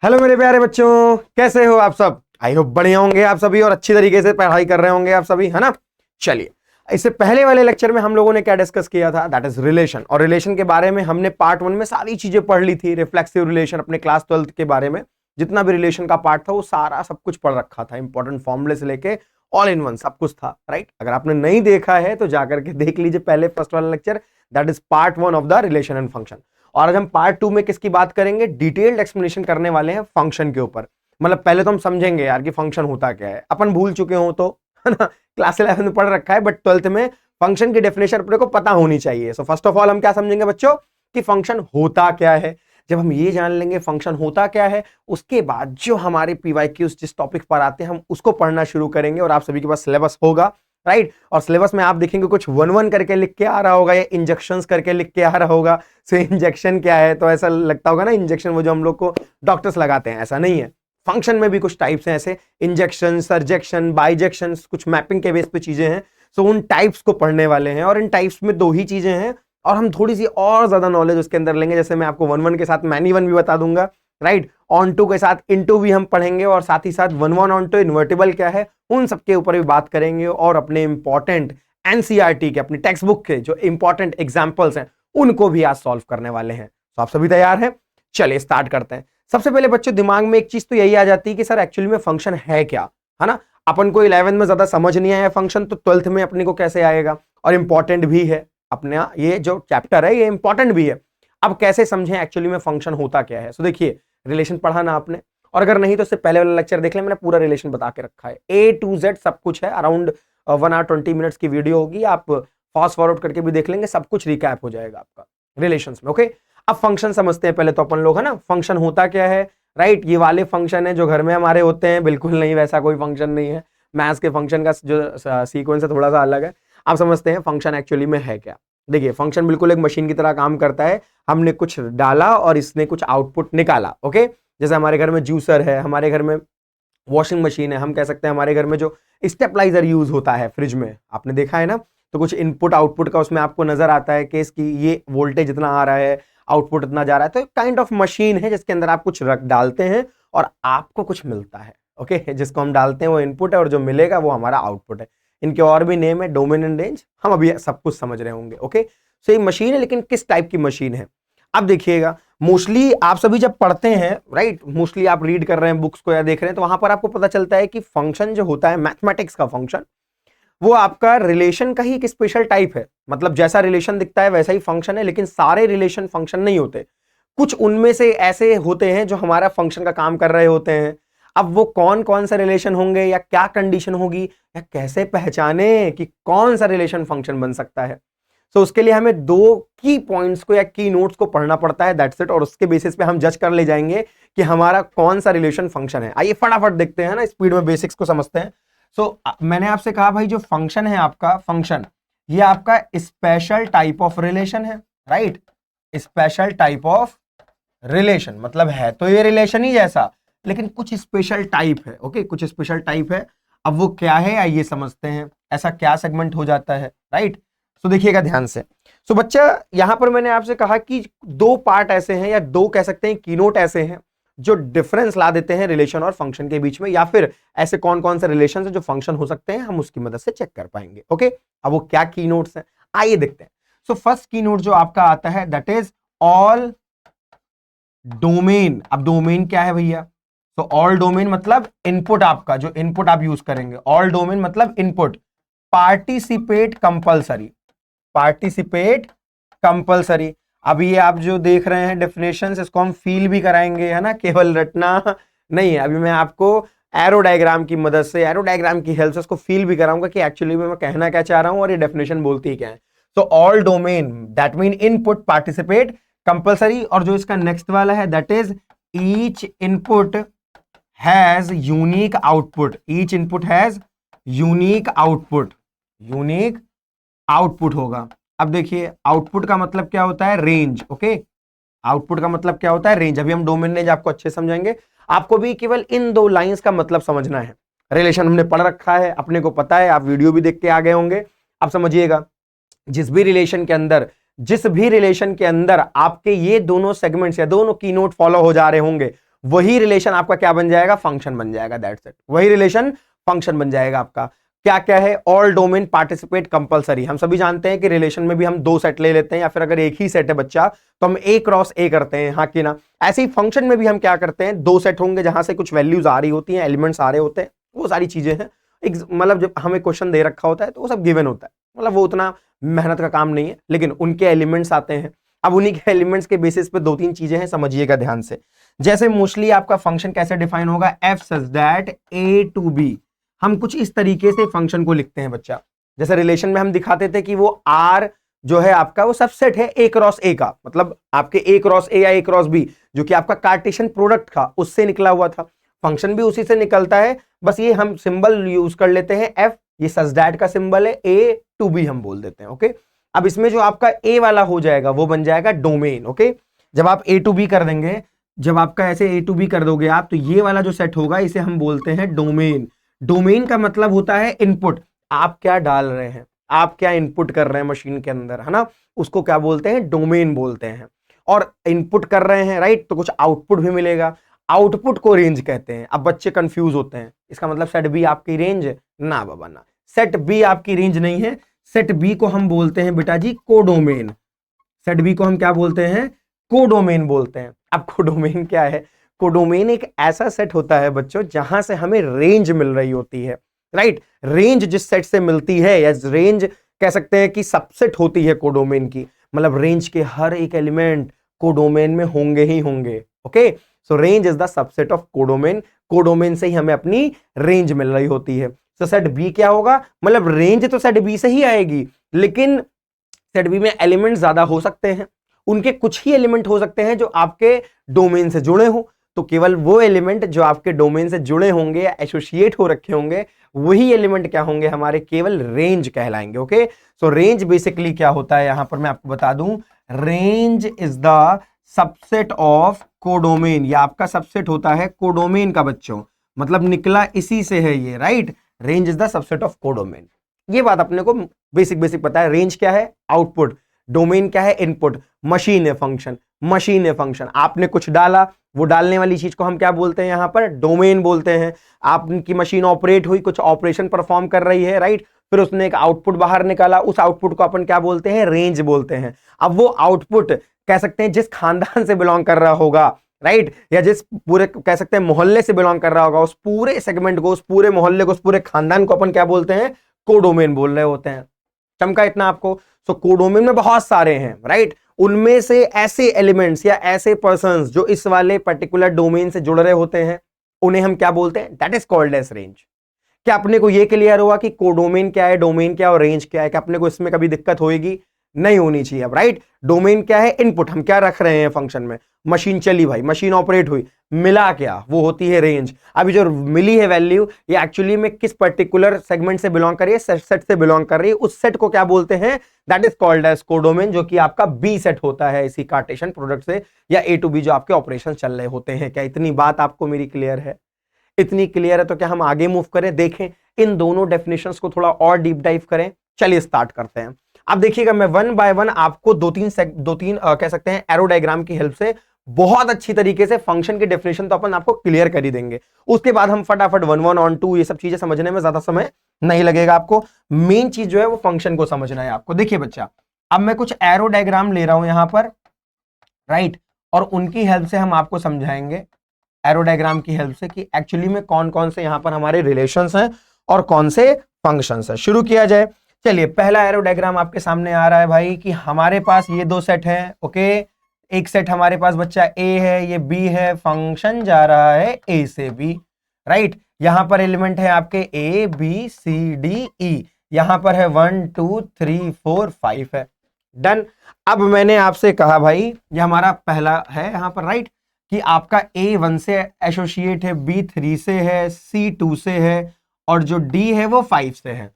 Hello मेरे प्यारे बच्चों, कैसे हो आप सब। आई होप बढ़िया होंगे आप सभी और अच्छी तरीके से पढ़ाई कर रहे होंगे आप सभी, है ना। चलिए, इससे पहले वाले लेक्चर में हम लोगों ने क्या डिस्कस किया था, दैट इज रिलेशन। और रिलेशन के बारे में हमने पार्ट 1 में सारी चीजें पढ़ ली थी। रिफ्लेक्सिव रिलेशन अपने क्लास 12 के बारे में जितना भी रिलेशन का पार्ट था वो सारा सब कुछ पढ़ रखा था, इंपॉर्टेंट फॉर्मूले से लेके ऑल इन वन सब कुछ था, राइट। अगर आपने नहीं देखा है तो जाकर के देख लीजिए पहले फर्स्ट वाला lecture, that is part 1 of the relation and function. और आज हम पार्ट 2 में किसकी बात करेंगे, डिटेल्ड एक्सप्लेनेशन करने वाले हैं फंक्शन के ऊपर। मतलब पहले तो हम समझेंगे यार कि फंक्शन होता क्या है, अपन भूल चुके हो तो, है ना। क्लास 11 में पढ़ रखा है बट 12th में फंक्शन की डेफिनेशन अपने को पता होनी चाहिए। सो फर्स्ट ऑफ ऑल हम क्या समझेंगे बच्चों कि फंक्शन होता क्या है। जब हम ये जान लेंगे फंक्शन होता क्या है, उसके बाद जो हमारे पीवाईक्यूज जिस टॉपिक पर आते हैं हम उसको पढ़ना शुरू करेंगे। और आप सभी के पास सिलेबस होगा, राइट। और सिलेबस में आप देखेंगे कुछ 1-1 करके लिख के आ रहा होगा या इंजेक्शंस करके लिख के आ रहा होगा। सो इंजेक्शन क्या है, तो ऐसा लगता होगा ना इंजेक्शन वो जो हम लोग को डॉक्टर्स लगाते हैं, ऐसा नहीं है। फंक्शन में भी कुछ टाइप्स हैं ऐसे, इंजेक्शन, सर्जेक्शन, बाइजेक्शन, कुछ मैपिंग के बेस पे चीजें हैं। सो उन टाइप्स को पढ़ने वाले हैं और इन टाइप्स में 2 ही चीजें हैं और हम थोड़ी सी और ज्यादा नॉलेज उसके अंदर लेंगे। जैसे मैं आपको 1-1 के साथ मैनी 1 भी बता दूंगा, राइट। ऑन टू के साथ इनटू भी हम पढ़ेंगे और साथ ही साथ 1-1 ऑन टू इन्वर्टिबल क्या है उन सबके ऊपर भी बात करेंगे। और अपने इंपॉर्टेंट एनसीईआरटी के, अपनी टेक्स्ट बुक के जो इंपॉर्टेंट एग्जांपल्स हैं उनको भी आज सॉल्व करने वाले हैं। तो आप सभी तैयार हैं? चलिए स्टार्ट करते हैं। सबसे पहले बच्चों दिमाग में एक चीज तो यही आ जाती है कि सर एक्चुअली में फंक्शन है क्या, है ना। अपन को 11 में ज्यादा समझ नहीं आया फंक्शन, तो 12th में अपने को कैसे आएगा। और इंपॉर्टेंट भी है अपना ये जो चैप्टर है, ये इंपॉर्टेंट भी है। अब कैसे समझें एक्चुअली में फंक्शन होता क्या है। सो देखिए, रिलेशन पढ़ा ना आपने, और अगर नहीं तो उससे पहले वाला लेक्चर देख लें, मैंने पूरा रिलेशन बता के रखा है, A to Z सब कुछ है। अराउंड 1 hour 20 minutes की वीडियो होगी, आप फास्ट फॉरवर्ड करके भी देख लेंगे, सब कुछ रिकैप हो जाएगा आपका रिलेशंस में। ओके, अब फंक्शन समझते हैं पहले तो अपन लोग, है ना। फंक्शन होता क्या है, राइट। ये वाले फंक्शन है जो घर में हमारे होते हैं, बिल्कुल नहीं वैसा कोई फंक्शन नहीं है। मैथ्स के फंक्शन का जो सीक्वेंस है थोड़ा सा अलग है। आप समझते हैं फंक्शन एक्चुअली में है क्या। देखिए, फंक्शन बिल्कुल एक मशीन की तरह काम करता है। हमने कुछ डाला और इसने कुछ आउटपुट निकाला। ओके, जैसे हमारे घर में जूसर है, हमारे घर में वॉशिंग मशीन है, हम कह सकते हैं हमारे घर में जो स्टेपलाइजर यूज होता है फ्रिज में, आपने देखा है ना। तो कुछ इनपुट आउटपुट का उसमें आपको नजर आता है कि इसकी ये वोल्टेज इतना आ रहा है, आउटपुट इतना जा रहा है। तो काइंड ऑफ मशीन है जिसके अंदर आप कुछ रख डालते हैं और आपको कुछ मिलता है। ओके, जिसको हम डालते हैं वो इनपुट है और जो मिलेगा वो हमारा आउटपुट है। इनके और भी नेम है, डोमेन एंड रेंज, हम अभी सब कुछ समझ रहे होंगे। ओके, सो ये मशीन है, लेकिन किस टाइप की मशीन है। अब देखिएगा, मोस्टली आप सभी जब पढ़ते हैं, राइट, मोस्टली आप रीड कर रहे हैं बुक्स को या देख रहे हैं, तो वहां पर आपको पता चलता है कि फंक्शन जो होता है मैथमेटिक्स का फंक्शन, वो आपका रिलेशन का ही एक स्पेशल टाइप है। मतलब जैसा रिलेशन दिखता है वैसा ही फंक्शन है, लेकिन सारे रिलेशन फंक्शन नहीं होते। कुछ उनमें से ऐसे होते हैं जो हमारा फंक्शन का काम कर रहे होते हैं। अब वो कौन कौन सा रिलेशन होंगे या क्या कंडीशन होगी या कैसे पहचाने कि कौन सा रिलेशन फंक्शन बन सकता है। तो उसके लिए हमें 2 की पॉइंट्स को या की नोट्स को पढ़ना पड़ता है, दैट्स इट। और उसके बेसिस पे हम जज कर ले जाएंगे कि हमारा कौन सा रिलेशन फंक्शन है। आइए फटाफट देखते हैं ना, स्पीड में बेसिक्स को समझते हैं। मैंने आपसे कहा भाई जो फंक्शन है आपका, फंक्शन ये आपका स्पेशल टाइप ऑफ रिलेशन है, right. Special type of relation मतलब है तो ये रिलेशन ही जैसा, लेकिन कुछ स्पेशल टाइप है। ओके, कुछ स्पेशल टाइप है। अब वो क्या है आइए समझते हैं, ऐसा क्या सेगमेंट हो जाता है, राइट। सो देखिएगा ध्यान से। सो बच्चा, यहां पर मैंने आपसे कहा कि 2 पार्ट ऐसे हैं या 2 कह सकते हैं कीनोट ऐसे हैं जो डिफरेंस ला देते हैं रिलेशन और फंक्शन के बीच में, या फिर ऐसे कौन कौन से रिलेशन है जो फंक्शन हो सकते हैं, हम उसकी मदद से चेक कर पाएंगे। ओके, अब वो क्या कीनोट्स हैं आइए देखते हैं। सो फर्स्ट कीनोट जो आपका आता है दैट इज ऑल डोमेन। अब डोमेन क्या है भैया, तो ऑल डोमेन मतलब इनपुट, आपका जो इनपुट आप यूज करेंगे। ऑल डोमेन मतलब input. Participate compulsory, participate compulsory. अभी ये आप जो देख रहे हैं डेफिनेशन, इसको हम फील भी कराएंगे, है ना, केवल रटना नहीं है। अभी मैं आपको एरो डायग्राम की मदद से, एरो डायग्राम की हेल्प से इसको फील भी कराऊंगा कि एक्चुअली में मैं कहना क्या चाह रहा हूं और ये डेफिनेशन बोलती है क्या है। तो all domain that mean input, participate, compulsory. और जो इसका नेक्स्ट वाला है that is each input has unique output. Each input has unique output, unique output होगा। अब देखिए, आउटपुट का मतलब क्या होता है, रेंज। ओके, आउटपुट का मतलब क्या होता है, रेंज। अभी हम डोमेन रेंज आपको अच्छे समझाएंगे। आपको भी केवल इन 2 लाइंस का मतलब समझना है। रिलेशन हमने पढ़ रखा है, अपने को पता है, आप वीडियो भी देख के आ गए होंगे। अब समझिएगा, जिस भी रिलेशन के अंदर आपके ये दोनों सेगमेंट्स या दोनों कीनोट फॉलो हो जा रहे होंगे, वही रिलेशन आपका क्या बन जाएगा, फंक्शन बन जाएगा, दैट्स इट। वही रिलेशन फंक्शन बन जाएगा आपका। क्या क्या है, ऑल डोमेन पार्टिसिपेट कंपलसरी। हम सभी जानते हैं कि रिलेशन में भी हम दो सेट ले लेते हैं, या फिर अगर एक ही सेट है बच्चा तो हम ए क्रॉस ए करते हैं, हाँ कि ना। ऐसे ही फंक्शन में भी हम क्या करते हैं, दो सेट होंगे जहां से कुछ वैल्यूज आ रही होती हैं, एलिमेंट्स आ रहे होते हैं, वो सारी चीजें हैं। एक मतलब जब हमें क्वेश्चन दे रखा होता है तो वो सब गिवन होता है, मतलब वो उतना मेहनत का काम नहीं है, लेकिन उनके एलिमेंट्स आते हैं। अब उन्हीं के एलिमेंट्स के बेसिस पे दो तीन चीजें हैं, समझिएगा ध्यान से। जैसे मोस्टली आपका फंक्शन कैसे डिफाइन होगा, F such that A to B. हम कुछ इस तरीके से फंक्शन को लिखते हैं बच्चा। जैसे रिलेशन में हम दिखाते थे कि वो आर जो है आपका वो सबसेट है ए क्रॉस ए का, मतलब आपके ए क्रॉस ए या ए क्रॉस बी जो कि आपका कार्टेशियन प्रोडक्ट था उससे निकला हुआ था। फंक्शन भी उसी से निकलता है, बस ये हम सिंबल यूज कर लेते हैं एफ, ये सच दैट का सिंबल है, ए टू बी हम बोल देते हैं। ओके, अब इसमें जो आपका ए वाला हो जाएगा वो बन जाएगा डोमेन। ओके, जब आप ए टू बी कर देंगे, जब आपका ऐसे ए टू बी कर दोगे आप, तो ये वाला जो सेट होगा इसे हम बोलते हैं डोमेन। डोमेन का मतलब होता है इनपुट, आप क्या डाल रहे हैं, आप क्या इनपुट कर रहे हैं मशीन के अंदर, है ना, उसको क्या बोलते हैं, डोमेन बोलते हैं। और इनपुट कर रहे हैं, राइट, तो कुछ आउटपुट भी मिलेगा, आउटपुट को रेंज कहते हैं। अब बच्चे कंफ्यूज होते हैं, इसका मतलब सेट बी आपकी रेंज है ना बाबा ना, सेट बी आपकी रेंज नहीं है। सेट बी को हम बोलते हैं बेटा जी कोडोमेन। सेट बी को हम क्या बोलते हैं, कोडोमेन बोलते हैं। अब कोडोमेन क्या है, कोडोमेन एक ऐसा सेट होता है बच्चों जहां से हमें रेंज मिल रही होती है, राइट। रेंज जिस सेट से मिलती है, या रेंज कह सकते हैं कि सबसेट होती है कोडोमेन की, मतलब रेंज के हर एक एलिमेंट कोडोमेन में होंगे ही होंगे। Okay, so range is the subset of codomain. Codomain से ही हमें अपनी रेंज मिल रही होती है। तो सेट बी क्या होगा, मतलब रेंज तो सेट बी से ही आएगी, लेकिन सेट बी में एलिमेंट ज्यादा हो सकते हैं, उनके कुछ ही एलिमेंट हो सकते हैं जो आपके डोमेन से जुड़े हो। तो केवल वो एलिमेंट जो आपके डोमेन से जुड़े होंगे या एसोसिएट हो रखे होंगे, वही एलिमेंट क्या होंगे, हमारे केवल रेंज कहलाएंगे। ओके, सो रेंज बेसिकली क्या होता है, यहां पर मैं आपको बता दूं, range is the subset of codomain. या आपका सबसेट होता है कोडोमेन का बच्चों, मतलब निकला इसी से है ये, right. Range is the subset of codomain. ये बात अपने को बेसिक बेसिक पता है। रेंज क्या है, आउटपुट, डोमेन क्या है, इनपुट, मशीन है फंक्शन, मशीन है फंक्शन। आपने कुछ डाला, वो डालने वाली चीज को हम क्या बोलते हैं, यहां पर डोमेन बोलते हैं। आपकी मशीन ऑपरेट हुई, कुछ ऑपरेशन परफॉर्म कर रही है, राइट, फिर उसने एक आउटपुट बाहर निकाला, उस आउटपुट को अपन क्या बोलते हैं, रेंज बोलते हैं। अब वो आउटपुट कह सकते हैं जिस खानदान से बिलोंग कर रहा होगा, राइट, या जिस पूरे कह सकते हैं मोहल्ले से बिलोंग कर रहा होगा, उस पूरे सेगमेंट को, उस पूरे मोहल्ले को, उस पूरे खानदान को अपन क्या बोलते हैं, कोडोमेन बोल रहे होते हैं। चमका इतना आपको। सो कोडोमेन में बहुत सारे हैं, राइट। उनमें से ऐसे एलिमेंट्स या ऐसे पर्संस जो इस वाले पर्टिकुलर डोमेन से जुड़ रहे होते हैं, उन्हें हम क्या बोलते हैं, that is called as range. क्या अपने को यह क्लियर हुआ कि कोडोमेन क्या है, डोमेन क्या है और रेंज क्या है? क्या अपने को इसमें कभी दिक्कत होगी? नहीं होनी चाहिए। अब राइट, डोमेन क्या है, इनपुट, हम क्या रख रहे हैं फंक्शन में, मशीन चली भाई, मशीन ऑपरेट हुई, मिला क्या, वो होती है रेंज। अभी जो मिली है वैल्यू, ये एक्चुअली में किस पर्टिकुलर सेगमेंट से बिलोंग कर रही है, सेट से बिलोंग कर रही है, उस सेट को क्या बोलते हैं, that is called as codomain, जो कि आपका बी सेट होता है इसी कार्टेशियन प्रोडक्ट से, या ए टू बी जो आपके ऑपरेशन चल रहे होते हैं। क्या इतनी बात आपको मेरी क्लियर है? इतनी क्लियर है तो क्या हम आगे मूव करें, देखें इन दोनों डेफिनेशंस को थोड़ा और डीप डाइव करें। चलिए स्टार्ट करते हैं। अब देखिएगा, मैं वन बाय वन आपको दो तीन कह सकते हैं एरो डायग्राम की हेल्प से बहुत अच्छी तरीके से फंक्शन की डेफिनेशन तो अपन आपको क्लियर कर ही देंगे। उसके बाद हम फटाफट 1 1 ऑन 2 ये सब चीजें समझने में ज्यादा समय नहीं लगेगा आपको। मेन चीज जो है वो फंक्शन को समझना है आपको। देखिए बच्चा, अब मैं कुछ एरो डायग्राम ले रहा हूं यहां पर, राइट, और उनकी हेल्प से हम आपको समझाएंगे, एरो डायग्राम की हेल्प से, कि एक्चुअली में कौन कौन से यहां पर हमारे रिलेशंस हैं और कौन से फंक्शंस हैं। शुरू किया जाए। चलिए, पहला एरो डायग्राम आपके सामने आ रहा है भाई, कि हमारे पास ये दो सेट हैं। ओके, एक सेट हमारे पास बच्चा ए है, ये बी है, फंक्शन जा रहा है ए से बी, राइट। यहां पर एलिमेंट है आपके ए बी सी डी ई, यहां पर है 1 2 3 4 5 है। डन। अब मैंने आपसे कहा भाई, ये हमारा पहला है यहां पर, राइट, कि आपका A1 से एसोसिएट है, B3 से है, C2 से है, और जो D है वो 5 से है।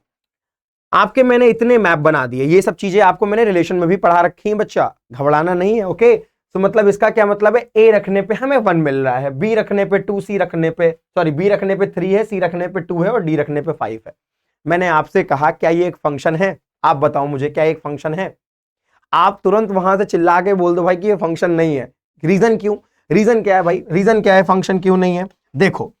आपके मैंने इतने मैप बना दिए, ये सब चीजें आपको मैंने रिलेशन में भी पढ़ा रखी हैं बच्चा, घबराना नहीं है। ओके, तो मतलब इसका क्या मतलब है, A रखने पे हमें 1 मिल रहा है, B रखने पे 2, B रखने पे 3 है, C रखने पे 2 है और D रखने पे 5 है। मैंने आपसे कहा क्या ये एक फंक्शन है? आप बताओ मुझे, क्या एक फंक्शन है? आप तुरंत वहां से चिल्ला के बोल दो भाई कि ये फंक्शन नहीं है। रीजन क्यों? रीजन क्या है भाई, रीजन क्या है फंक्शन क्यों नहीं है? देखो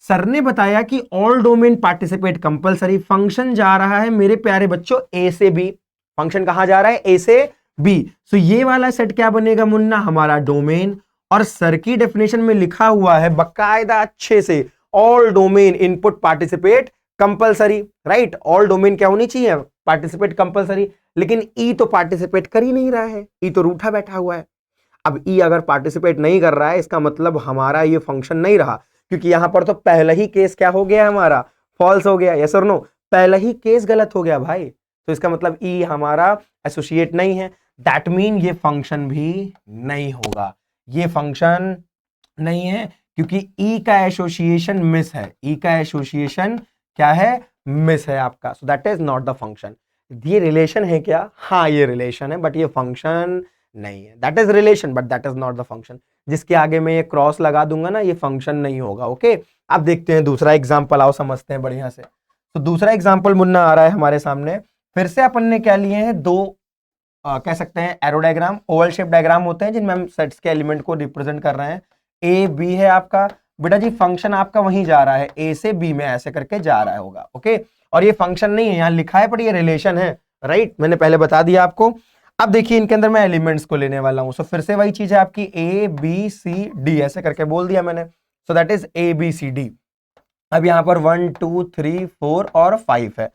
सर ने बताया कि all domain participate compulsory, function जा रहा है मेरे प्यारे बच्चों ए से बी, फंक्शन कहां जा रहा है? ए से बी। सो ये वाला सेट क्या बनेगा मुन्ना? हमारा डोमेन। और सर की डेफिनेशन में लिखा हुआ है बकायदा अच्छे से, all domain input participate compulsory, right? All domain क्या होनी चाहिए? Participate compulsory. लेकिन ई तो पार्टिसिपेट कर ही नहीं रहा है, ई तो रूठा बैठा हुआ है। अब ई अगर पार्टिसिपेट नहीं कर रहा है इसका मतलब हमारा ये फंक्शन नहीं रहा, क्योंकि यहां पर तो पहला ही केस क्या हो गया हमारा? फॉल्स हो गया। यस और नो? पहला ही केस गलत हो गया भाई, तो इसका मतलब ई हमारा एसोसिएट नहीं है। दैट मीन ये फंक्शन भी नहीं होगा, ये फंक्शन नहीं है, क्योंकि ई का एसोसिएशन मिस है। ई का एसोसिएशन क्या है? मिस है आपका। सो that is not the function. ये रिलेशन है क्या? हाँ ये रिलेशन है, बट ये फंक्शन नहीं है। That is relation but that is not the function. जिसके आगे मैं ये क्रॉस लगा दूंगा ना, ये फंक्शन नहीं होगा। ओके, अब देखते हैं दूसरा एग्जांपल, आओ समझते हैं बढ़िया से। तो दूसरा एग्जांपल मुन्ना आ रहा है हमारे सामने। फिर से अपन ने क्या लिए हैं? दो कह सकते हैं arrow diagram, Oval shape diagram होते हैं जिनमें हम सेट्स के एलिमेंट को रिप्रेजेंट कर रहे हैं। ए बी है आपका बेटा जी, फंक्शन आपका वहीं जा रहा है, ए से बी में ऐसे करके जा रहा होगा। ओके, और ये फंक्शन नहीं है, यहाँ लिखा है पर ये रिलेशन है, राइट? मैंने पहले बता दिया आपको। अब देखिए इनके अंदर मैं एलिमेंट्स को लेने वाला हूं। सो फिर से वही चीज है आपकी, ए बी सी डी ऐसे करके बोल दिया मैंने। So that is A B C D. अब यहाँ पर 1 2 3 4 और 5 है।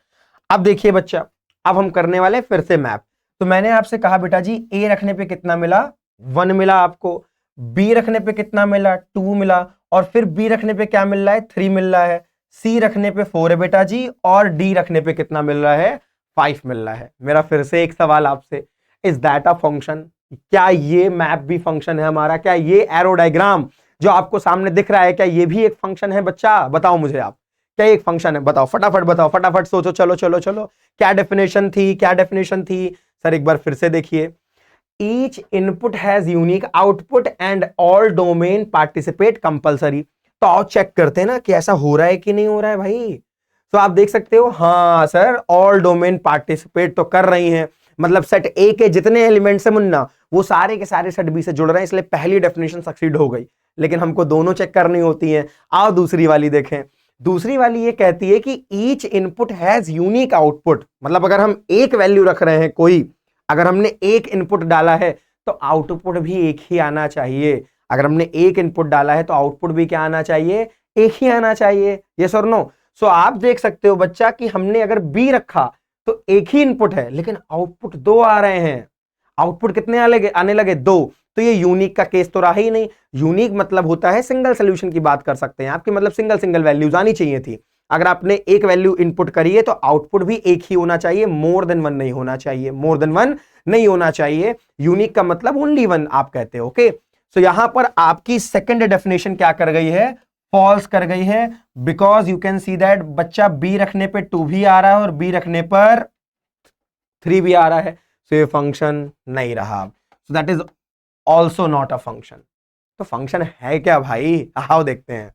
अब देखिए बच्चा, अब हम करने वाले फिर से मैप। तो मैंने आपसे कहा बेटा जी ए रखने पे कितना मिला? 1 मिला आपको। बी रखने पे कितना मिला? 2 मिला। और फिर बी रखने पे क्या मिल रहा है? 3 मिल रहा है। सी रखने पे 4 है बेटा जी, और डी रखने पे कितना मिल रहा है? 5 मिल रहा है। मेरा फिर से एक सवाल आपसे, इज दैट अ फंक्शन? क्या ये मैप भी फंक्शन है हमारा? क्या ये एरो डायग्राम जो आपको सामने दिख रहा है, क्या ये भी एक फंक्शन है बच्चा? बताओ मुझे आप, क्या एक फंक्शन है? बताओ फटाफट, बताओ फटाफट, सोचो, चलो चलो चलो। क्या डेफिनेशन थी? क्या डेफिनेशन थी सर? एक बार फिर से देखिए, each input has unique output and all domain participate compulsory. तो आओ चेक करते हैं ना कि ऐसा हो रहा है कि नहीं हो रहा है भाई। तो आप देख सकते हो, हाँ सर ऑल डोमेन पार्टिसिपेट तो कर रही हैं, मतलब सेट ए के जितने एलिमेंट्स है मुन्ना, वो सारे के सारे सेट बी से जुड़ रहे हैं, इसलिए पहली डेफिनेशन सक्सीड हो गई। लेकिन हमको दोनों चेक करनी होती हैं। आओ दूसरी वाली देखें। दूसरी वाली ये कहती है कि each input has unique output, मतलब अगर हम एक वैल्यू रख रहे हैं कोई, अगर हमने एक इनपुट डाला है तो आउटपुट भी एक ही आना चाहिए। अगर हमने एक इनपुट डाला है तो आउटपुट भी क्या आना चाहिए? एक ही आना चाहिए। यस और नो? सो आप देख सकते हो बच्चा कि हमने अगर बी रखा तो एक ही इनपुट है लेकिन आउटपुट 2 आ रहे हैं। आउटपुट कितने आने लगे? 2। तो ये यूनिक का केस तो रहा ही नहीं। यूनिक मतलब होता है सिंगल सोल्यूशन की बात कर सकते हैं आपकी, मतलब सिंगल सिंगल वैल्यूज आनी चाहिए थी। अगर आपने एक वैल्यू इनपुट करी है तो आउटपुट भी एक ही होना चाहिए, मोर देन 1 नहीं होना चाहिए, मोर देन 1 नहीं होना चाहिए। यूनिक का मतलब ओनली 1 आप कहते हो। ओके, सो यहां पर आपकी सेकंड डेफिनेशन क्या कर गई है? फॉल्स कर गई है, because you can see that बच्चा बी रखने पे 2 भी आ रहा है और बी रखने पर 3 भी आ रहा है, सो ये फंक्शन नहीं रहा। सो that is also not a function. तो फंक्शन है क्या भाई? आओ देखते हैं।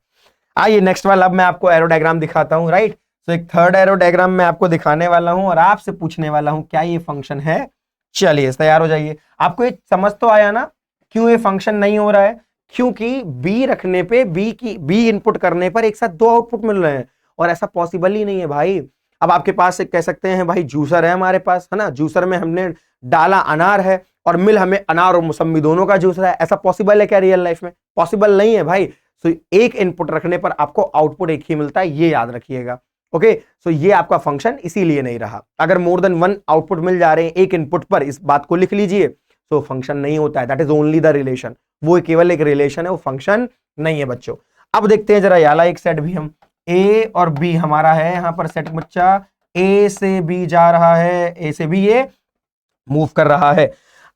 आइए नेक्स्ट वाला, अब मैं आपको एरो डायग्राम दिखाता हूं, राइट? तो एक थर्ड एरो डायग्राम मैं आपको दिखाने वाला हूं और आपसे पूछने वाला हूं क्या ये फंक्शन है। चलिए तैयार हो जाइए। आपको ये समझ तो आया ना क्यों ये फंक्शन नहीं हो रहा है? क्योंकि बी रखने पे बी इनपुट करने पर एक साथ 2 आउटपुट मिल रहे हैं और ऐसा पॉसिबल ही नहीं है भाई। अब आपके पास एक कह सकते हैं भाई जूसर है हमारे पास, है ना? जूसर में हमने डाला अनार है और मिल हमें अनार और मौसम्मी दोनों का जूस रहा है। ऐसा पॉसिबल है क्या रियल लाइफ में? पॉसिबल नहीं है भाई। सो एक इनपुट रखने पर आपको आउटपुट एक ही मिलता है, ये याद रखिएगा। ओके, सो ये आपका फंक्शन इसीलिए नहीं रहा। अगर मोर देन 1 आउटपुट मिल जा रहे हैं एक इनपुट पर, इस बात को लिख लीजिए, तो फंक्शन नहीं होता है। That is only the relation, वो केवल एक रिलेशन है, वो फंक्शन नहीं है बच्चों। अब देखते हैं जरा याला एक सेट भी, हम ए और बी हमारा है यहां पर सेट बच्चा, ए से बी जा रहा है, ए से बी ये मूव कर रहा है।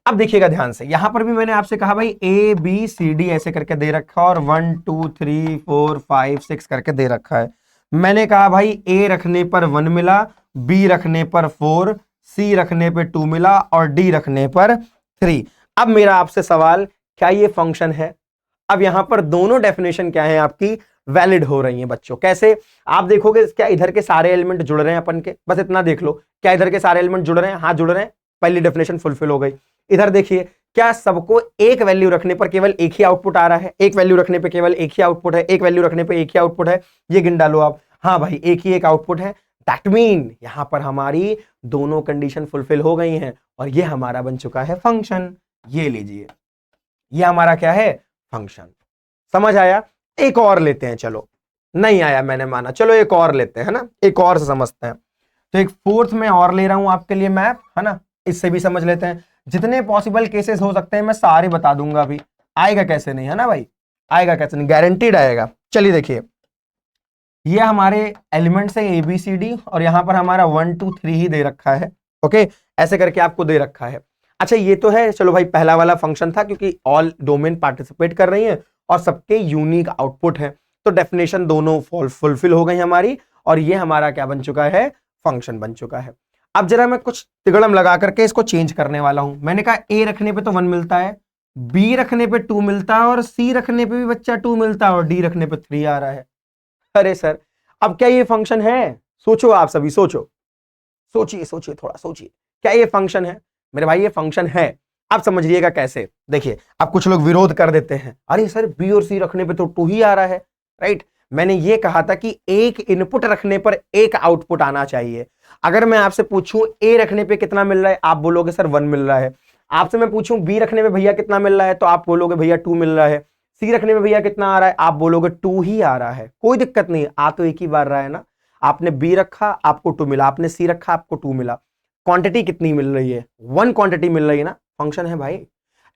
अब देखिएगा ध्यान से, यहां पर भी मैंने आपसे कहा भाई ए बी सी डी ऐसे करके दे रखा और 1 2 3 4 5 6 करके दे रखा है। मैंने कहा भाई ए रखने पर 1 मिला, बी रखने पर 4, सी रखने पर 2 मिला और डी रखने पर 3। अब मेरा आपसे सवाल, क्या ये फंक्शन है? अब यहां पर दोनों डेफिनेशन क्या है आपकी? वैलिड हो रही हैं बच्चों। कैसे? आप देखोगे क्या इधर के सारे एलिमेंट जुड़ रहे हैं अपन के, बस इतना देख लो। क्या इधर के सारे एलिमेंट जुड़ रहे हैं? हाँ जुड़ रहे हैं, पहली डेफिनेशन फुलफिल हो गई। इधर देखिए क्या सबको एक वैल्यू रखने पर केवल एक ही आउटपुट आ रहा है? एक वैल्यू रखने पे केवल एक ही आउटपुट है, एक वैल्यू रखने पे एक ही आउटपुट है, ये गिन डालो आप। हाँ भाई, एक ही एक आउटपुट है। दैट मीन यहां पर हमारी दोनों कंडीशन फुलफिल हो गई हैं और ये हमारा बन चुका है फंक्शन। ये लीजिए, ये हमारा क्या है? फंक्शन। समझ आया? एक और लेते हैं, चलो। नहीं आया मैंने माना, चलो एक और लेते हैं, है ना, एक और से समझते हैं। तो एक फोर्थ में और ले रहा हूं आपके लिए मैप, है ना, इससे भी समझ लेते हैं। जितने पॉसिबल केसेस हो सकते हैं मैं सारे बता दूंगा अभी। आएगा कैसे नहीं, है ना भाई, आएगा कैसे नहीं, गारंटीड आएगा। चलिए देखिए, ये हमारे एलिमेंट्स है ABCD और यहां पर हमारा 1 2 3 ही दे रखा है। ओके, ऐसे करके आपको दे रखा है। अच्छा, ये तो है, चलो भाई, पहला वाला फंक्शन था क्योंकि ऑल डोमेन पार्टिसिपेट कर रही हैं और सबके यूनिक आउटपुट है, तो डेफिनेशन दोनों फुलफिल हो गई हमारी और ये हमारा क्या बन चुका है? फंक्शन बन चुका है। अब जरा मैं कुछ तिगड़म लगा करके इसको चेंज करने वाला हूं। मैंने कहा A रखने पे तो 1 मिलता है, B रखने पे 2 मिलता है और C रखने पे भी बच्चा 2 मिलता है और D रखने पे 3 आ रहा है। अरे सर, अब क्या ये फंक्शन है? सोचो आप सभी, सोचो, सोचिए सोचिए, थोड़ा सोचिए, क्या ये फंक्शन है? मेरे भाई ये फंक्शन है। आप समझिएगा कैसे, देखिए। अब कुछ लोग विरोध कर देते हैं, अरे सर B और C रखने पे तो 2 ही आ रहा है, राइट। मैंने ये कहा था कि एक इनपुट रखने पर एक आउटपुट आना चाहिए। अगर मैं आपसे पूछूं A रखने पे कितना मिल रहा है, आप बोलोगे सर 1 मिल रहा है। आपसे मैं पूछूं B रखने पे भैया कितना मिल रहा है, तो आप बोलोगे भैया 2 मिल रहा है। C रखने में भैया कितना आ रहा है, आप बोलोगे 2 ही आ रहा है। कोई दिक्कत नहीं, आ तो एक ही बार रहा है ना। आपने B रखा, आपको 2 मिला, आपने C रखा, आपको 2 मिला। क्वांटिटी कितनी मिल रही है? 1 क्वांटिटी मिल रही है ना, फंक्शन है भाई।